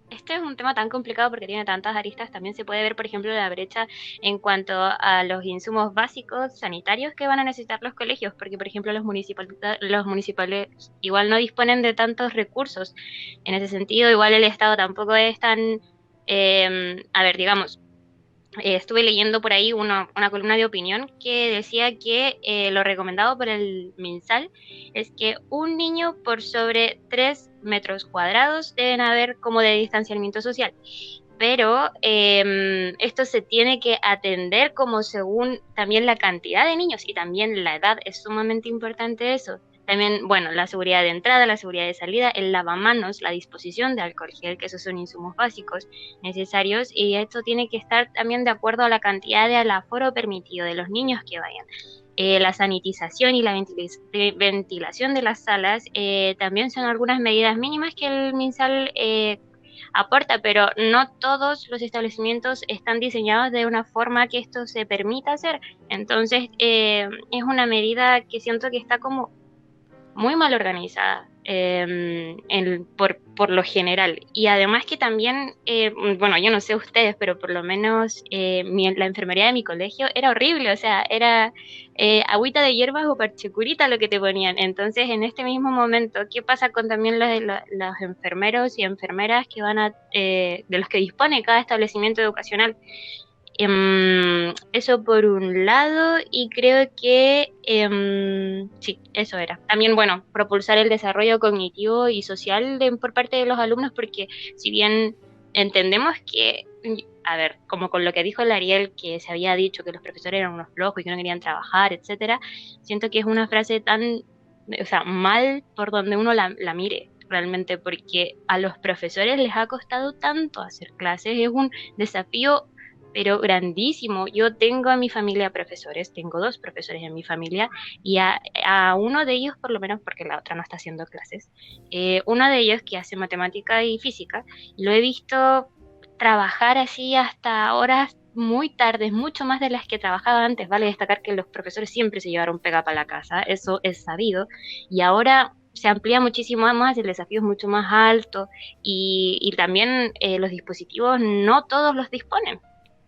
este es un tema tan complicado porque tiene tantas aristas. También se puede ver, por ejemplo, la brecha en cuanto a los insumos básicos sanitarios que van a necesitar los colegios, porque, por ejemplo, los municipales igual no disponen de tantos recursos. En ese sentido, igual el Estado tampoco es tan, digamos, estuve leyendo por ahí una columna de opinión que decía que lo recomendado por el MinSal es que un niño por sobre 3 metros cuadrados deben haber como de distanciamiento social. Pero esto se tiene que atender como según también la cantidad de niños y también la edad. Es sumamente importante eso. También, bueno, la seguridad de entrada, la seguridad de salida, el lavamanos, la disposición de alcohol gel, que esos son insumos básicos necesarios, y esto tiene que estar también de acuerdo a la cantidad de aforo permitido de los niños que vayan. La sanitización y la ventilación de las salas también son algunas medidas mínimas que el MinSal aporta, pero no todos los establecimientos están diseñados de una forma que esto se permita hacer. Entonces es una medida que siento que está como muy mal organizada por lo general. Y además que también, bueno, yo no sé ustedes, pero por lo menos la enfermería de mi colegio era horrible, o sea, era agüita de hierbas o parchecurita lo que te ponían. Entonces, en este mismo momento, ¿qué pasa con también los enfermeros y enfermeras que de los que dispone cada establecimiento educacional? Eso por un lado, y creo que sí, eso era. También, bueno, propulsar el desarrollo cognitivo y social por parte de los alumnos, porque si bien entendemos que, a ver, como con lo que dijo el Ariel, que se había dicho que los profesores eran unos flojos y que no querían trabajar, etcétera, siento que es una frase tan, o sea, mal por donde uno la mire realmente, porque a los profesores les ha costado tanto hacer clases, es un desafío pero grandísimo. Yo tengo a mi familia profesores, tengo 2 profesores en mi familia, y a uno de ellos, por lo menos porque la otra no está haciendo clases, uno de ellos que hace matemática y física, lo he visto trabajar así hasta horas muy tardes, mucho más de las que trabajaba antes. Vale destacar que los profesores siempre se llevaron pega para la casa, eso es sabido, y ahora se amplía muchísimo más, el desafío es mucho más alto, y también los dispositivos no todos los disponen.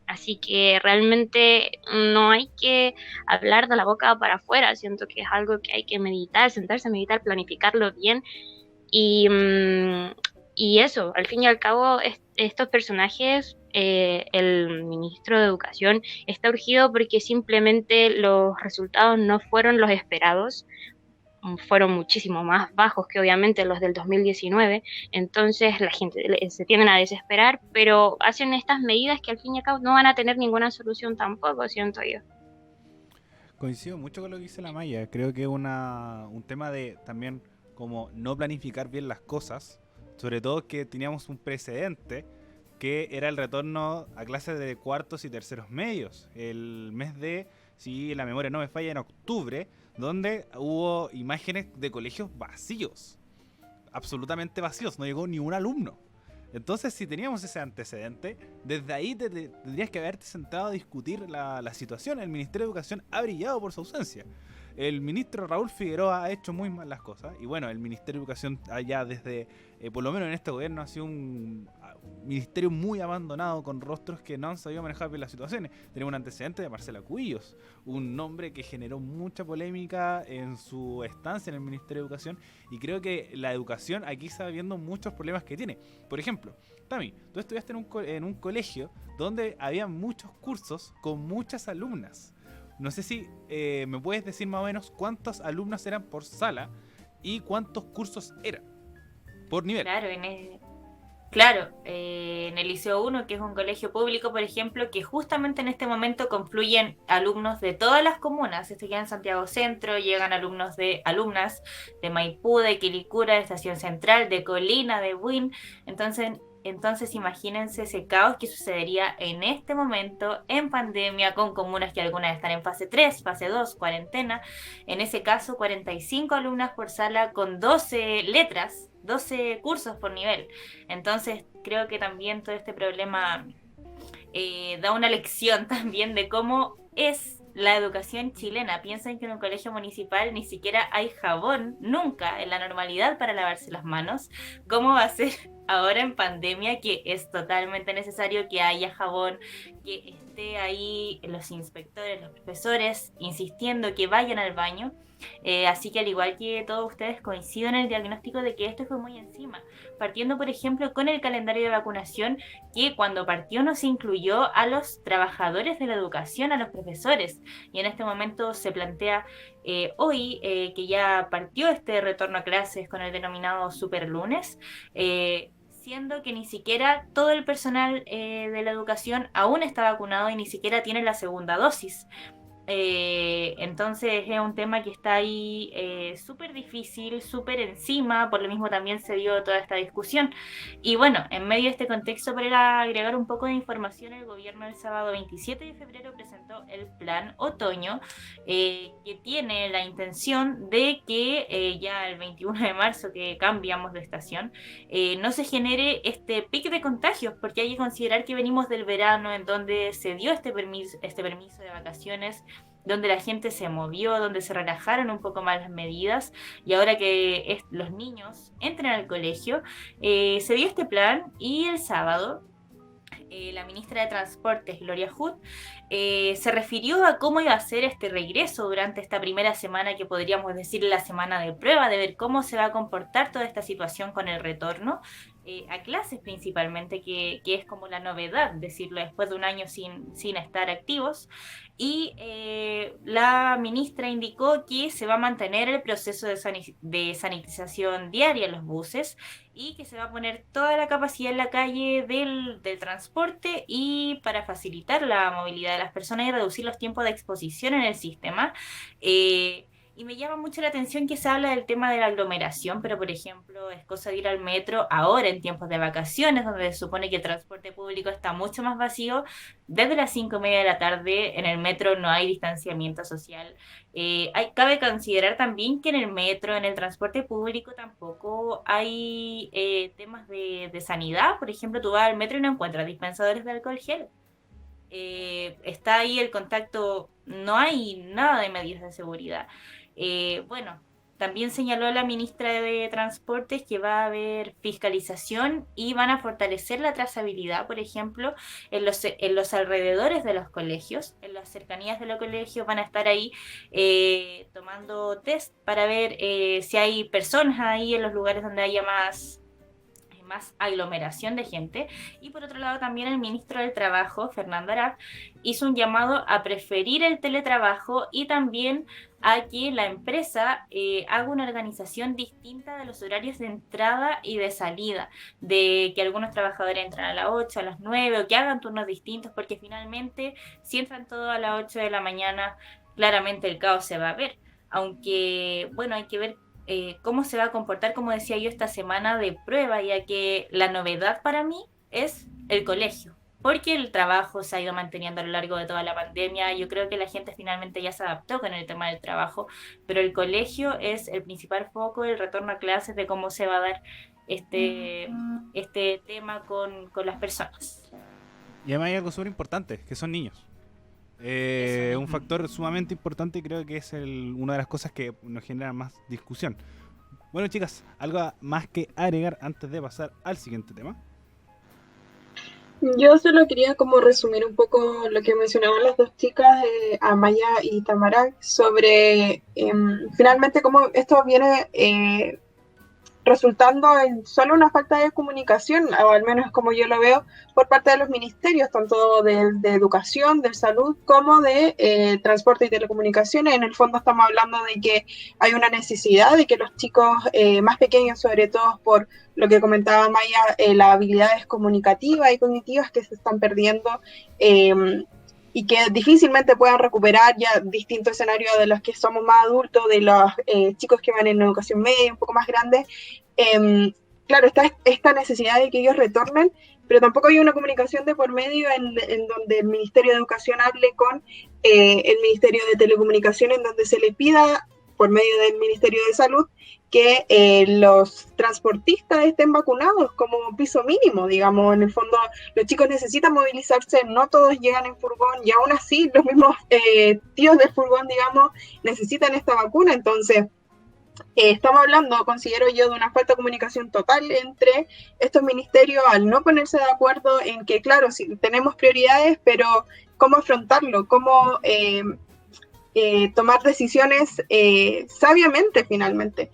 Así que realmente no hay que hablar de la boca para afuera. Siento que es algo que hay que meditar, sentarse a meditar, planificarlo bien. Y eso, al fin y al cabo, estos personajes, el ministro de Educación está urgido porque simplemente los resultados no fueron los esperados. fueron muchísimo más bajos que obviamente los del 2019, entonces la gente se tienden a desesperar, pero hacen estas medidas que al fin y al cabo no van a tener ninguna solución tampoco, siento yo. Coincido mucho con lo que dice la Maya. Creo que es un tema de también como no planificar bien las cosas. Sobre todo que teníamos un precedente que era el retorno a clases de cuartos y terceros medios. El mes de, si la memoria no me falla, en octubre, donde hubo imágenes de colegios vacíos. Absolutamente vacíos. No llegó ni un alumno. Entonces, si teníamos ese antecedente, desde ahí tendrías que haberte sentado a discutir la situación. El Ministerio de Educación ha brillado por su ausencia. El ministro Raúl Figueroa ha hecho muy mal las cosas. Y bueno, el Ministerio de Educación allá desde, por lo menos en este gobierno, ha sido un ministerio muy abandonado, con rostros que no han sabido manejar bien las situaciones. Tenemos un antecedente de Marcela Cubillos, un nombre que generó mucha polémica en su estancia en el Ministerio de Educación, y creo que la educación aquí está viendo muchos problemas que tiene. Por ejemplo, Tami, tú estudiaste en un colegio donde había muchos cursos con muchas alumnas. No sé si me puedes decir más o menos cuántas alumnas eran por sala y cuántos cursos eran por nivel. Claro, en el Liceo 1, que es un colegio público, por ejemplo, que justamente en este momento confluyen alumnos de todas las comunas. Esto queda en Santiago Centro, llegan alumnas de Maipú, de Quilicura, de Estación Central, de Colina, de Buin. Entonces imagínense ese caos que sucedería en este momento en pandemia, con comunas que algunas están en fase 3, fase 2, cuarentena. En ese caso, 45 alumnas por sala con 12 letras, 12 cursos por nivel. Entonces creo que también todo este problema da una lección también de cómo es la educación chilena. Piensen que en un colegio municipal ni siquiera hay jabón, nunca, en la normalidad, para lavarse las manos. ¿Cómo va a ser ahora en pandemia, que es totalmente necesario que haya jabón, que esté ahí los inspectores, los profesores, insistiendo que vayan al baño? Así que al igual que todos ustedes, coincido en el diagnóstico de que esto fue muy encima, partiendo por ejemplo con el calendario de vacunación, que cuando partió no se incluyó a los trabajadores de la educación, a los profesores, y en este momento se plantea hoy que ya partió este retorno a clases con el denominado superlunes, siendo que ni siquiera todo el personal de la educación aún está vacunado y ni siquiera tiene la segunda dosis. Entonces es un tema que está ahí súper difícil, súper encima, por lo mismo también se dio toda esta discusión. Y bueno, en medio de este contexto, para agregar un poco de información, el gobierno el sábado 27 de febrero presentó el plan otoño, que tiene la intención de que ya el 21 de marzo, que cambiamos de estación, no se genere este pico de contagios, porque hay que considerar que venimos del verano, en donde se dio este permiso de vacaciones, donde la gente se movió, donde se relajaron un poco más las medidas, y ahora que los niños entran al colegio, se dio este plan, y el sábado la ministra de Transportes, Gloria Hood, se refirió a cómo iba a ser este regreso durante esta primera semana, que podríamos decir la semana de prueba, de ver cómo se va a comportar toda esta situación con el retorno a clases principalmente, que es como la novedad, decirlo, después de un año sin estar activos. Y la ministra indicó que se va a mantener el proceso de sanitización diaria en los buses, y que se va a poner toda la capacidad en la calle del transporte, y para facilitar la movilidad de las personas y reducir los tiempos de exposición en el sistema. Y me llama mucho la atención que se habla del tema de la aglomeración, pero por ejemplo es cosa de ir al metro ahora en tiempos de vacaciones, donde se supone que el transporte público está mucho más vacío. Desde las 5:30 de la tarde en el metro no hay distanciamiento social. Cabe considerar también que en el metro, en el transporte público, tampoco hay temas de sanidad. Por ejemplo, tú vas al metro y no encuentras dispensadores de alcohol gel. Está ahí el contacto, no hay nada de medidas de seguridad. Bueno, también señaló la ministra de Transportes que va a haber fiscalización y van a fortalecer la trazabilidad, por ejemplo, en los alrededores de los colegios, en las cercanías de los colegios van a estar ahí tomando test para ver si hay personas ahí en los lugares donde haya más más aglomeración de gente. Y por otro lado también el ministro del Trabajo, Fernando Arap, hizo un llamado a preferir el teletrabajo y también a que la empresa haga una organización distinta de los horarios de entrada y de salida, de que algunos trabajadores entran a las 8, a las 9 o que hagan turnos distintos, porque finalmente si entran todos a las 8 de la mañana, claramente el caos se va a ver. Aunque, bueno, hay que ver cómo se va a comportar, como decía yo, esta semana de prueba, ya que la novedad para mí es el colegio, porque el trabajo se ha ido manteniendo a lo largo de toda la pandemia. Yo creo que la gente finalmente ya se adaptó con el tema del trabajo, pero el colegio es el principal foco del retorno a clases, de cómo se va a dar este tema con las personas. Y además hay algo súper importante, que son niños. Un factor sumamente importante y creo que es una de las cosas que nos genera más discusión. Bueno, chicas, ¿algo más que agregar antes de pasar al siguiente tema? Yo solo quería como resumir un poco lo que mencionaban las dos chicas, Amaya y Tamara, sobre finalmente cómo esto viene resultando en solo una falta de comunicación, o al menos como yo lo veo, por parte de los ministerios, tanto de educación, de salud, como de transporte y telecomunicaciones. En el fondo estamos hablando de que hay una necesidad de que los chicos más pequeños, sobre todo por lo que comentaba Maya, las habilidades comunicativas y cognitivas que se están perdiendo, y que difícilmente puedan recuperar ya distintos escenarios de los que somos más adultos, de los chicos que van en educación media, un poco más grandes. Claro, está esta necesidad de que ellos retornen, pero tampoco hay una comunicación de por medio en donde el Ministerio de Educación hable con el Ministerio de Telecomunicaciones, en donde se le pida por medio del Ministerio de Salud que los transportistas estén vacunados como piso mínimo, digamos. En el fondo los chicos necesitan movilizarse, no todos llegan en furgón y aún así los mismos tíos del furgón, digamos, necesitan esta vacuna. Entonces estamos hablando, considero yo, de una falta de comunicación total entre estos ministerios al no ponerse de acuerdo en que, claro, sí, tenemos prioridades, pero cómo afrontarlo, cómo tomar decisiones sabiamente finalmente.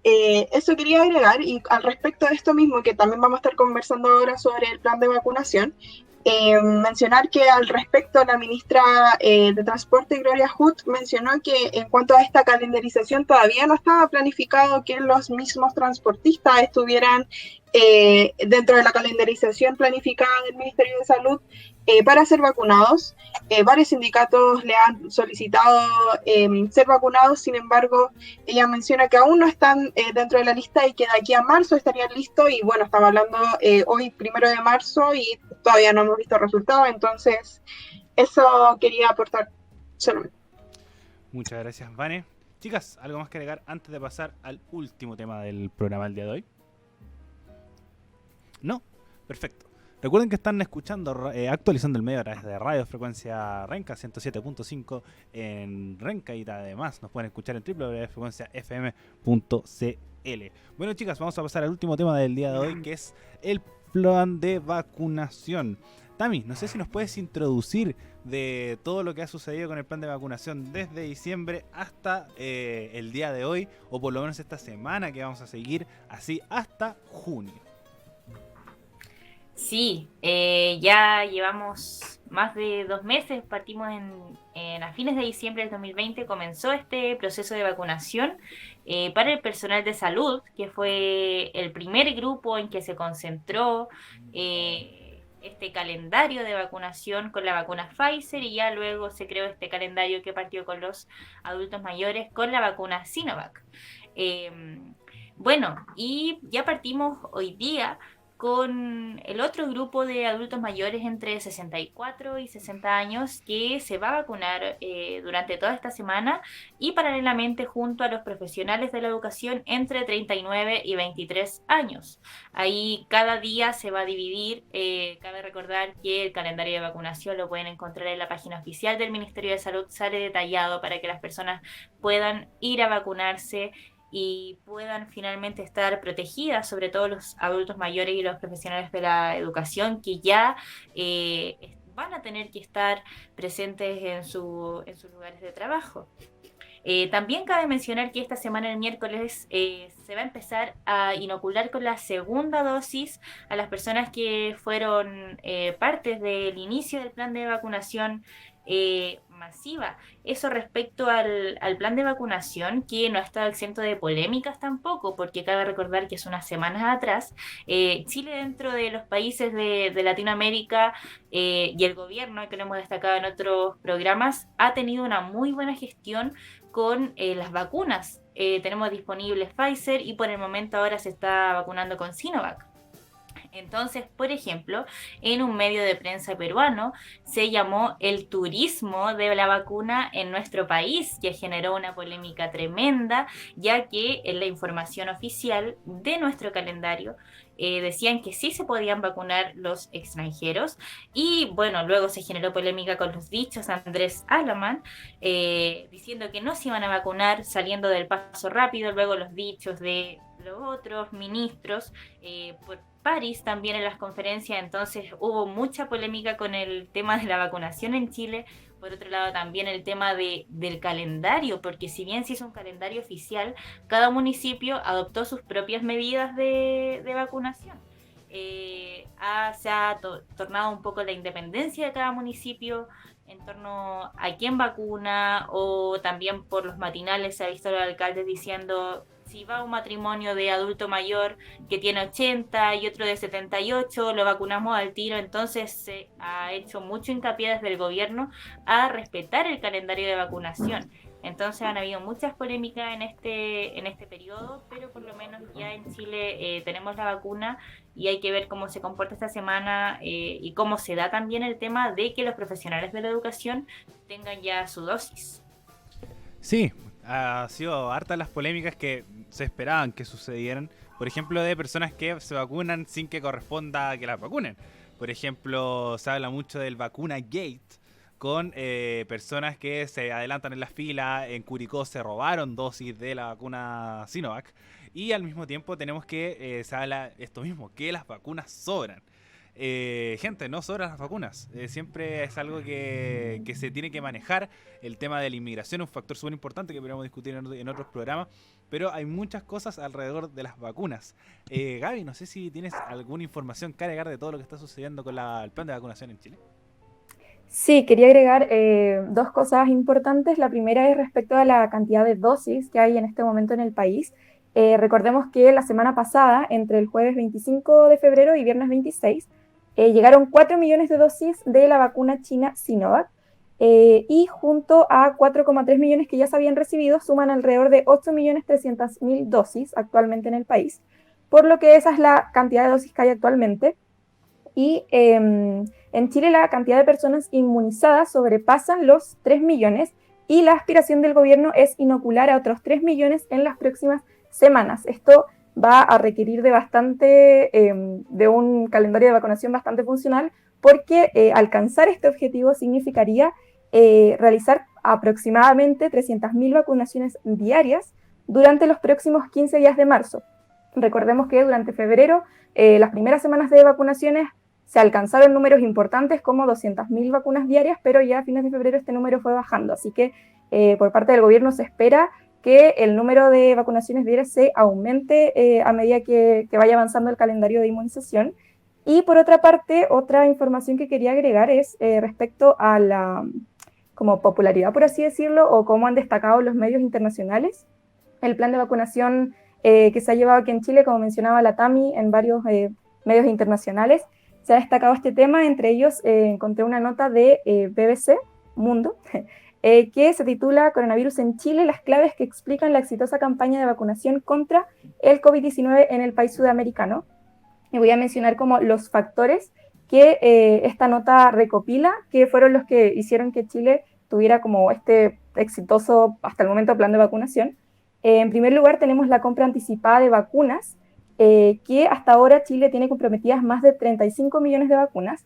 Eso quería agregar, y al respecto de esto mismo, que también vamos a estar conversando ahora sobre el plan de vacunación, mencionar que al respecto la ministra de Transporte, Gloria Hood, mencionó que en cuanto a esta calendarización todavía no estaba planificado que los mismos transportistas estuvieran dentro de la calendarización planificada del Ministerio de Salud para ser vacunados. Varios sindicatos le han solicitado ser vacunados, sin embargo, ella menciona que aún no están dentro de la lista y que de aquí a marzo estarían listos, y bueno, estamos hablando hoy 1 de marzo y todavía no hemos visto resultados, entonces eso quería aportar solamente. Muchas gracias, Vane. Chicas, ¿algo más que agregar antes de pasar al último tema del programa del día de hoy? ¿No? Perfecto. Recuerden que están escuchando, actualizando el medio a través de Radio Frecuencia Renca 107.5 en Renca, y además nos pueden escuchar en www.frecuenciafm.cl. Bueno, chicas, vamos a pasar al último tema del día de hoy, que es el plan de vacunación. Tami, no sé si nos puedes introducir de todo lo que ha sucedido con el plan de vacunación desde diciembre hasta el día de hoy, o por lo menos esta semana que vamos a seguir así hasta junio. Sí, ya llevamos más de 2 meses, partimos a fines de diciembre del 2020, comenzó este proceso de vacunación para el personal de salud, que fue el primer grupo en que se concentró este calendario de vacunación con la vacuna Pfizer, y ya luego se creó este calendario que partió con los adultos mayores con la vacuna Sinovac. Bueno, y ya partimos hoy día con el otro grupo de adultos mayores entre 64 y 60 años que se va a vacunar durante toda esta semana, y paralelamente junto a los profesionales de la educación entre 39 y 23 años. Ahí cada día se va a dividir. Cabe recordar que el calendario de vacunación lo pueden encontrar en la página oficial del Ministerio de Salud, sale detallado para que las personas puedan ir a vacunarse y puedan finalmente estar protegidas, sobre todo los adultos mayores y los profesionales de la educación, que ya van a tener que estar presentes en sus lugares de trabajo. También cabe mencionar que esta semana, el miércoles, se va a empezar a inocular con la segunda dosis a las personas que fueron partes del inicio del plan de vacunación masiva. Eso respecto al plan de vacunación, que no ha estado exento de polémicas tampoco, porque cabe recordar que hace unas semanas atrás, Chile, dentro de los países de Latinoamérica, y el gobierno, que lo hemos destacado en otros programas, ha tenido una muy buena gestión con las vacunas. Tenemos disponible Pfizer y por el momento ahora se está vacunando con Sinovac. Entonces, por ejemplo, en un medio de prensa peruano se llamó el turismo de la vacuna en nuestro país, que generó una polémica tremenda, ya que en la información oficial de nuestro calendario decían que sí se podían vacunar los extranjeros, y bueno, luego se generó polémica con los dichos Andrés Alaman, diciendo que no se iban a vacunar, saliendo del paso rápido, luego los dichos de los otros ministros, por París también en las conferencias. Entonces hubo mucha polémica con el tema de la vacunación en Chile. Por otro lado, también el tema del calendario, porque si bien se hizo un calendario oficial, cada municipio adoptó sus propias medidas de vacunación. Se ha tornado un poco la independencia de cada municipio en torno a quién vacuna, o también por los matinales se ha visto a los alcaldes diciendo: si va un matrimonio de adulto mayor que tiene 80 y otro de 78, lo vacunamos al tiro. Entonces se ha hecho mucho hincapié desde el gobierno a respetar el calendario de vacunación. Entonces han habido muchas polémicas en este periodo, pero por lo menos ya en Chile tenemos la vacuna, y hay que ver cómo se comporta esta semana, y cómo se da también el tema de que los profesionales de la educación tengan ya su dosis. Sí, ha sido hartas las polémicas que se esperaban que sucedieran. Por ejemplo, de personas que se vacunan sin que corresponda que las vacunen. Por ejemplo, se habla mucho del vacuna gate, con personas que se adelantan en la fila. En Curicó se robaron dosis de la vacuna Sinovac. Y al mismo tiempo tenemos que se habla esto mismo, que las vacunas sobran. Gente, no sobran las vacunas. Siempre es algo que se tiene que manejar. El tema de la inmigración es un factor súper importante que podríamos discutir en otros programas, pero hay muchas cosas alrededor de las vacunas. Gaby, no sé si tienes alguna información que agregar de todo lo que está sucediendo con el plan de vacunación en Chile. Sí, quería agregar dos cosas importantes. La primera es respecto a la cantidad de dosis que hay en este momento en el país. Recordemos que la semana pasada, entre el jueves 25 de febrero y viernes 26, llegaron 4 millones de dosis de la vacuna china Sinovac, y junto a 4,3 millones que ya se habían recibido, suman alrededor de 8.300.000 dosis actualmente en el país, por lo que esa es la cantidad de dosis que hay actualmente. Y en Chile la cantidad de personas inmunizadas sobrepasan los 3 millones, y la aspiración del gobierno es inocular a otros 3 millones en las próximas semanas. Esto va a requerir de un calendario de vacunación bastante funcional, porque alcanzar este objetivo significaría realizar aproximadamente 300.000 vacunaciones diarias durante los próximos 15 días de marzo. Recordemos que durante febrero, las primeras semanas de vacunaciones, se alcanzaron números importantes como 200.000 vacunas diarias, pero ya a fines de febrero este número fue bajando. Así que por parte del gobierno se espera que el número de vacunaciones diarias se aumente a medida que vaya avanzando el calendario de inmunización. Y por otra parte, otra información que quería agregar es respecto a la como popularidad, por así decirlo, o cómo han destacado los medios internacionales el plan de vacunación que se ha llevado aquí en Chile, como mencionaba la Tami, en varios medios internacionales. Se ha destacado este tema. Entre ellos encontré una nota de BBC Mundo, que se titula Coronavirus en Chile, las claves que explican la exitosa campaña de vacunación contra el COVID-19 en el país sudamericano. Y voy a mencionar como los factores que esta nota recopila, que fueron los que hicieron que Chile tuviera como este exitoso, hasta el momento, plan de vacunación. En primer lugar, tenemos la compra anticipada de vacunas, que hasta ahora Chile tiene comprometidas más de 35 millones de vacunas,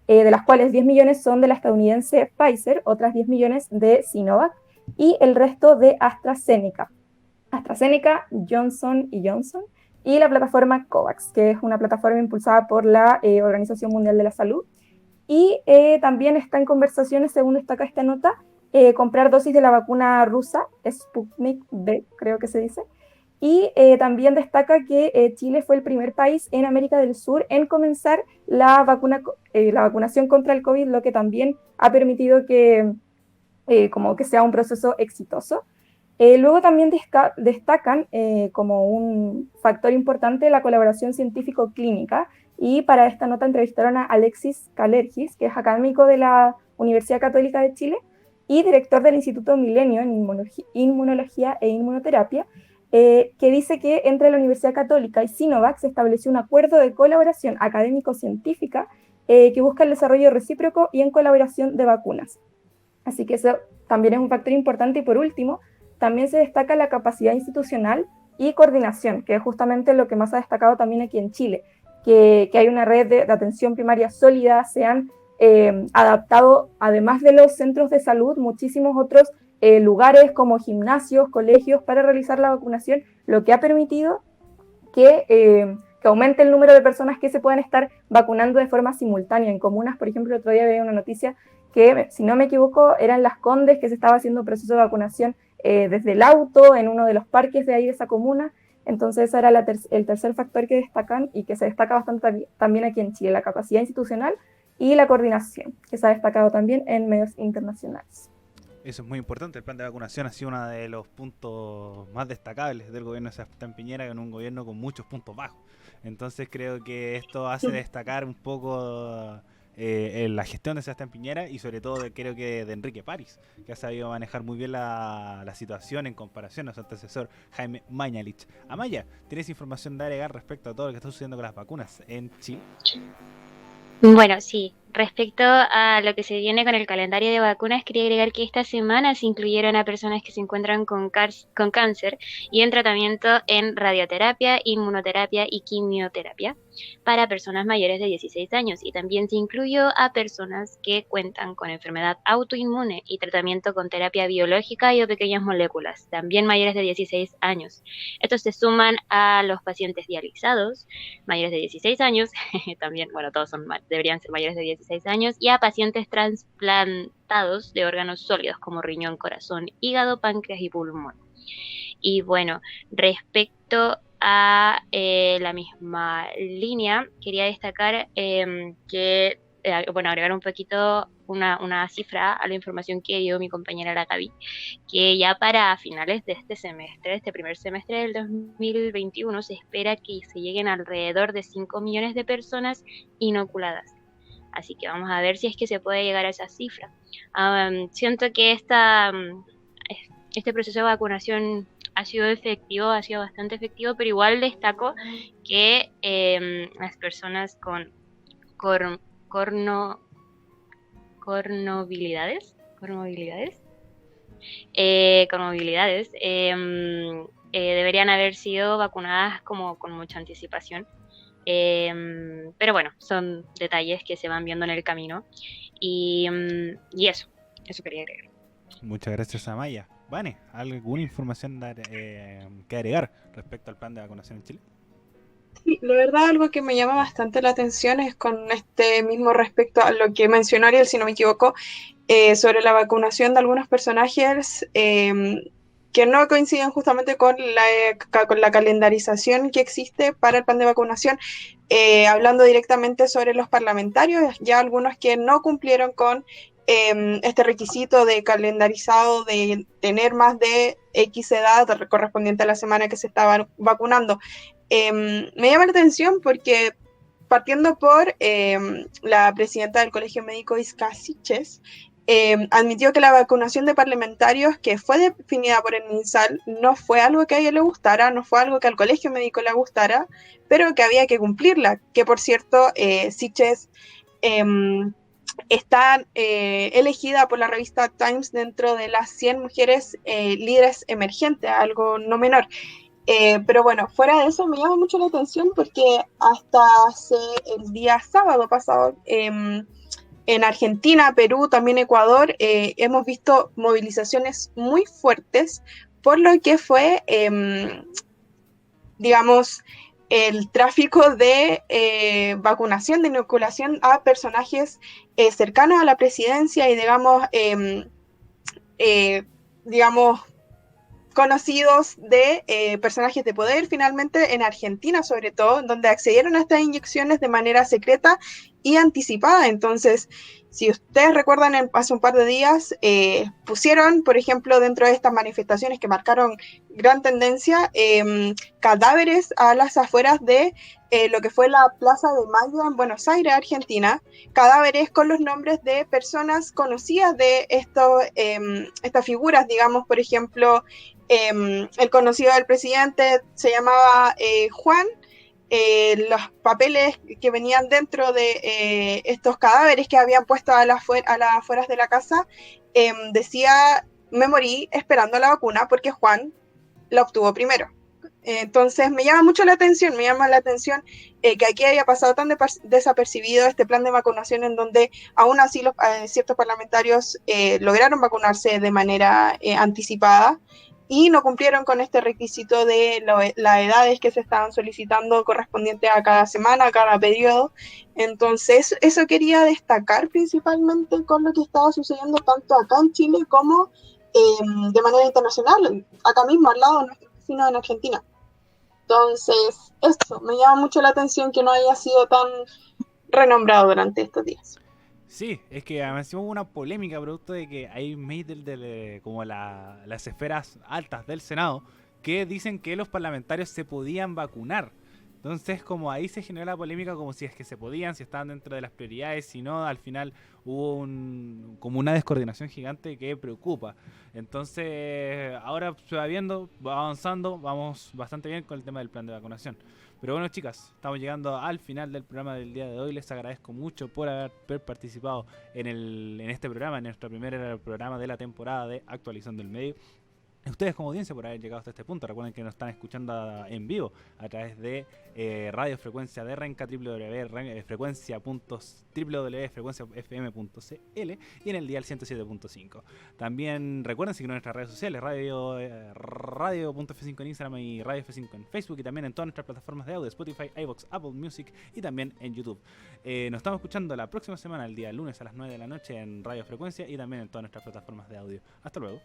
de las cuales 10 millones son de la estadounidense Pfizer, otras 10 millones de Sinovac, y el resto de AstraZeneca, Johnson & Johnson, y la plataforma COVAX, que es una plataforma impulsada por la Organización Mundial de la Salud. Y también está en conversaciones, según destaca esta nota, comprar dosis de la vacuna rusa, Sputnik V, creo que se dice. Y también destaca que Chile fue el primer país en América del Sur en comenzar la vacunación contra el COVID, lo que también ha permitido que, como que sea un proceso exitoso. Luego también destacan como un factor importante la colaboración científico-clínica, y para esta nota entrevistaron a Alexis Kalergis, que es académico de la Universidad Católica de Chile y director del Instituto Milenio en Inmunología e Inmunoterapia, que dice que entre la Universidad Católica y Sinovac se estableció un acuerdo de colaboración académico-científica que busca el desarrollo recíproco y en colaboración de vacunas. Así que eso también es un factor importante. Y por último, también se destaca la capacidad institucional y coordinación, que es justamente lo que más ha destacado también aquí en Chile, que hay una red de atención primaria sólida, se han adaptado, además de los centros de salud, muchísimos otros lugares como gimnasios, colegios para realizar la vacunación, lo que ha permitido que aumente el número de personas que se puedan estar vacunando de forma simultánea. En comunas, por ejemplo, el otro día veía una noticia que, si no me equivoco, eran Las Condes, que se estaba haciendo un proceso de vacunación desde el auto en uno de los parques de ahí de esa comuna. Entonces ese era el tercer factor que destacan y que se destaca bastante también aquí en Chile, la capacidad institucional y la coordinación, que se ha destacado también en medios internacionales. Eso es muy importante. El plan de vacunación ha sido uno de los puntos más destacables del gobierno de Sebastián Piñera, en un gobierno con muchos puntos bajos. Entonces creo que esto hace destacar un poco la gestión de Sebastián Piñera, y sobre todo creo que de Enrique París, que ha sabido manejar muy bien la situación en comparación a su antecesor Jaime Mañalich. Amaya, ¿tienes información de agregar respecto a todo lo que está sucediendo con las vacunas en Chile? Bueno, sí. Respecto a lo que se viene con el calendario de vacunas, quería agregar que esta semana se incluyeron a personas que se encuentran con cáncer y en tratamiento en radioterapia, inmunoterapia y quimioterapia para personas mayores de 16 años, y también se incluyó a personas que cuentan con enfermedad autoinmune y tratamiento con terapia biológica y o pequeñas moléculas, también mayores de 16 años. Estos se suman a los pacientes dializados, mayores de 16 años, también, bueno, todos deberían ser mayores de 16 años, y a pacientes trasplantados de órganos sólidos como riñón, corazón, hígado, páncreas y pulmón. Y bueno, respecto a la misma línea, quería destacar que, bueno, agregar un poquito una cifra a la información que dio mi compañera la Gaby, que ya para finales de este semestre, este primer semestre del 2021, se espera que se lleguen alrededor de 5 millones de personas inoculadas. Así que vamos a ver si es que se puede llegar a esa cifra. Siento que este proceso de vacunación ha sido efectivo, ha sido bastante efectivo, pero igual destaco que las personas con comorbilidades deberían haber sido vacunadas como con mucha anticipación. Pero bueno, son detalles que se van viendo en el camino. Y eso quería agregar. Muchas gracias, Amaya. Vane, ¿alguna información que agregar respecto al plan de vacunación en Chile? Sí, la verdad, algo que me llama bastante la atención es con este mismo respecto a lo que mencionó Ariel, si no me equivoco, sobre la vacunación de algunos personajes que no coinciden justamente con la calendarización que existe para el plan de vacunación, hablando directamente sobre los parlamentarios, ya algunos que no cumplieron con este requisito de calendarizado de tener más de X edad correspondiente a la semana que se estaban vacunando. Me llama la atención porque, partiendo por la presidenta del Colegio Médico Isca Siches, admitió que la vacunación de parlamentarios, que fue definida por el MinSal, no fue algo que a ella le gustara, no fue algo que al Colegio Médico le gustara, pero que había que cumplirla, que por cierto, Siches está elegida por la revista Times dentro de las 100 mujeres líderes emergentes, algo no menor. Pero bueno, fuera de eso me llama mucho la atención porque hasta hace el día sábado pasado en Argentina, Perú, también Ecuador, hemos visto movilizaciones muy fuertes por lo que fue, digamos, el tráfico de vacunación, de inoculación a personajes cercanos a la presidencia y, digamos, digamos, conocidos de personajes de poder, finalmente en Argentina sobre todo, donde accedieron a estas inyecciones de manera secreta y anticipada. Entonces, si ustedes recuerdan, hace un par de días pusieron, por ejemplo, dentro de estas manifestaciones que marcaron gran tendencia, cadáveres a las afueras de lo que fue la Plaza de Mayo en Buenos Aires, Argentina, cadáveres con los nombres de personas conocidas de estas figuras, digamos, por ejemplo, el conocido del presidente se llamaba Juan. Los papeles que venían dentro de estos cadáveres que habían puesto a las afueras de la casa decía: me morí esperando la vacuna porque Juan la obtuvo primero. Entonces me llama la atención que aquí haya pasado tan desapercibido este plan de vacunación, en donde aún así ciertos parlamentarios lograron vacunarse de manera anticipada y no cumplieron con este requisito de las edades que se estaban solicitando correspondiente a cada semana, a cada periodo. Entonces eso quería destacar principalmente con lo que estaba sucediendo tanto acá en Chile como de manera internacional, acá mismo al lado de nuestros vecinos en Argentina. Entonces, esto me llama mucho la atención que no haya sido tan renombrado durante estos días. Sí, es que además hubo una polémica producto de que hay mails como las esferas altas del Senado que dicen que los parlamentarios se podían vacunar. Entonces, como ahí se generó la polémica, como si es que se podían, si estaban dentro de las prioridades, si no, al final hubo como una descoordinación gigante que preocupa. Entonces, ahora se va viendo, va avanzando, vamos bastante bien con el tema del plan de vacunación. Pero bueno, chicas, estamos llegando al final del programa del día de hoy. Les agradezco mucho por haber participado en este programa, en nuestro primer programa de la temporada de Actualizando el Medio. Ustedes como audiencia por haber llegado hasta este punto. Recuerden que nos están escuchando en vivo a través de Radio Frecuencia de Renca, www.frecuenciafm.cl y en el dial 107.5. También recuerden seguirnos en nuestras redes sociales, radio.f5 en Instagram y Radio F5 en Facebook, y también en todas nuestras plataformas de audio, Spotify, iVoox, Apple Music y también en YouTube. Nos estamos escuchando la próxima semana, el día lunes a las 9 de la noche en Radio Frecuencia y también en todas nuestras plataformas de audio. Hasta luego.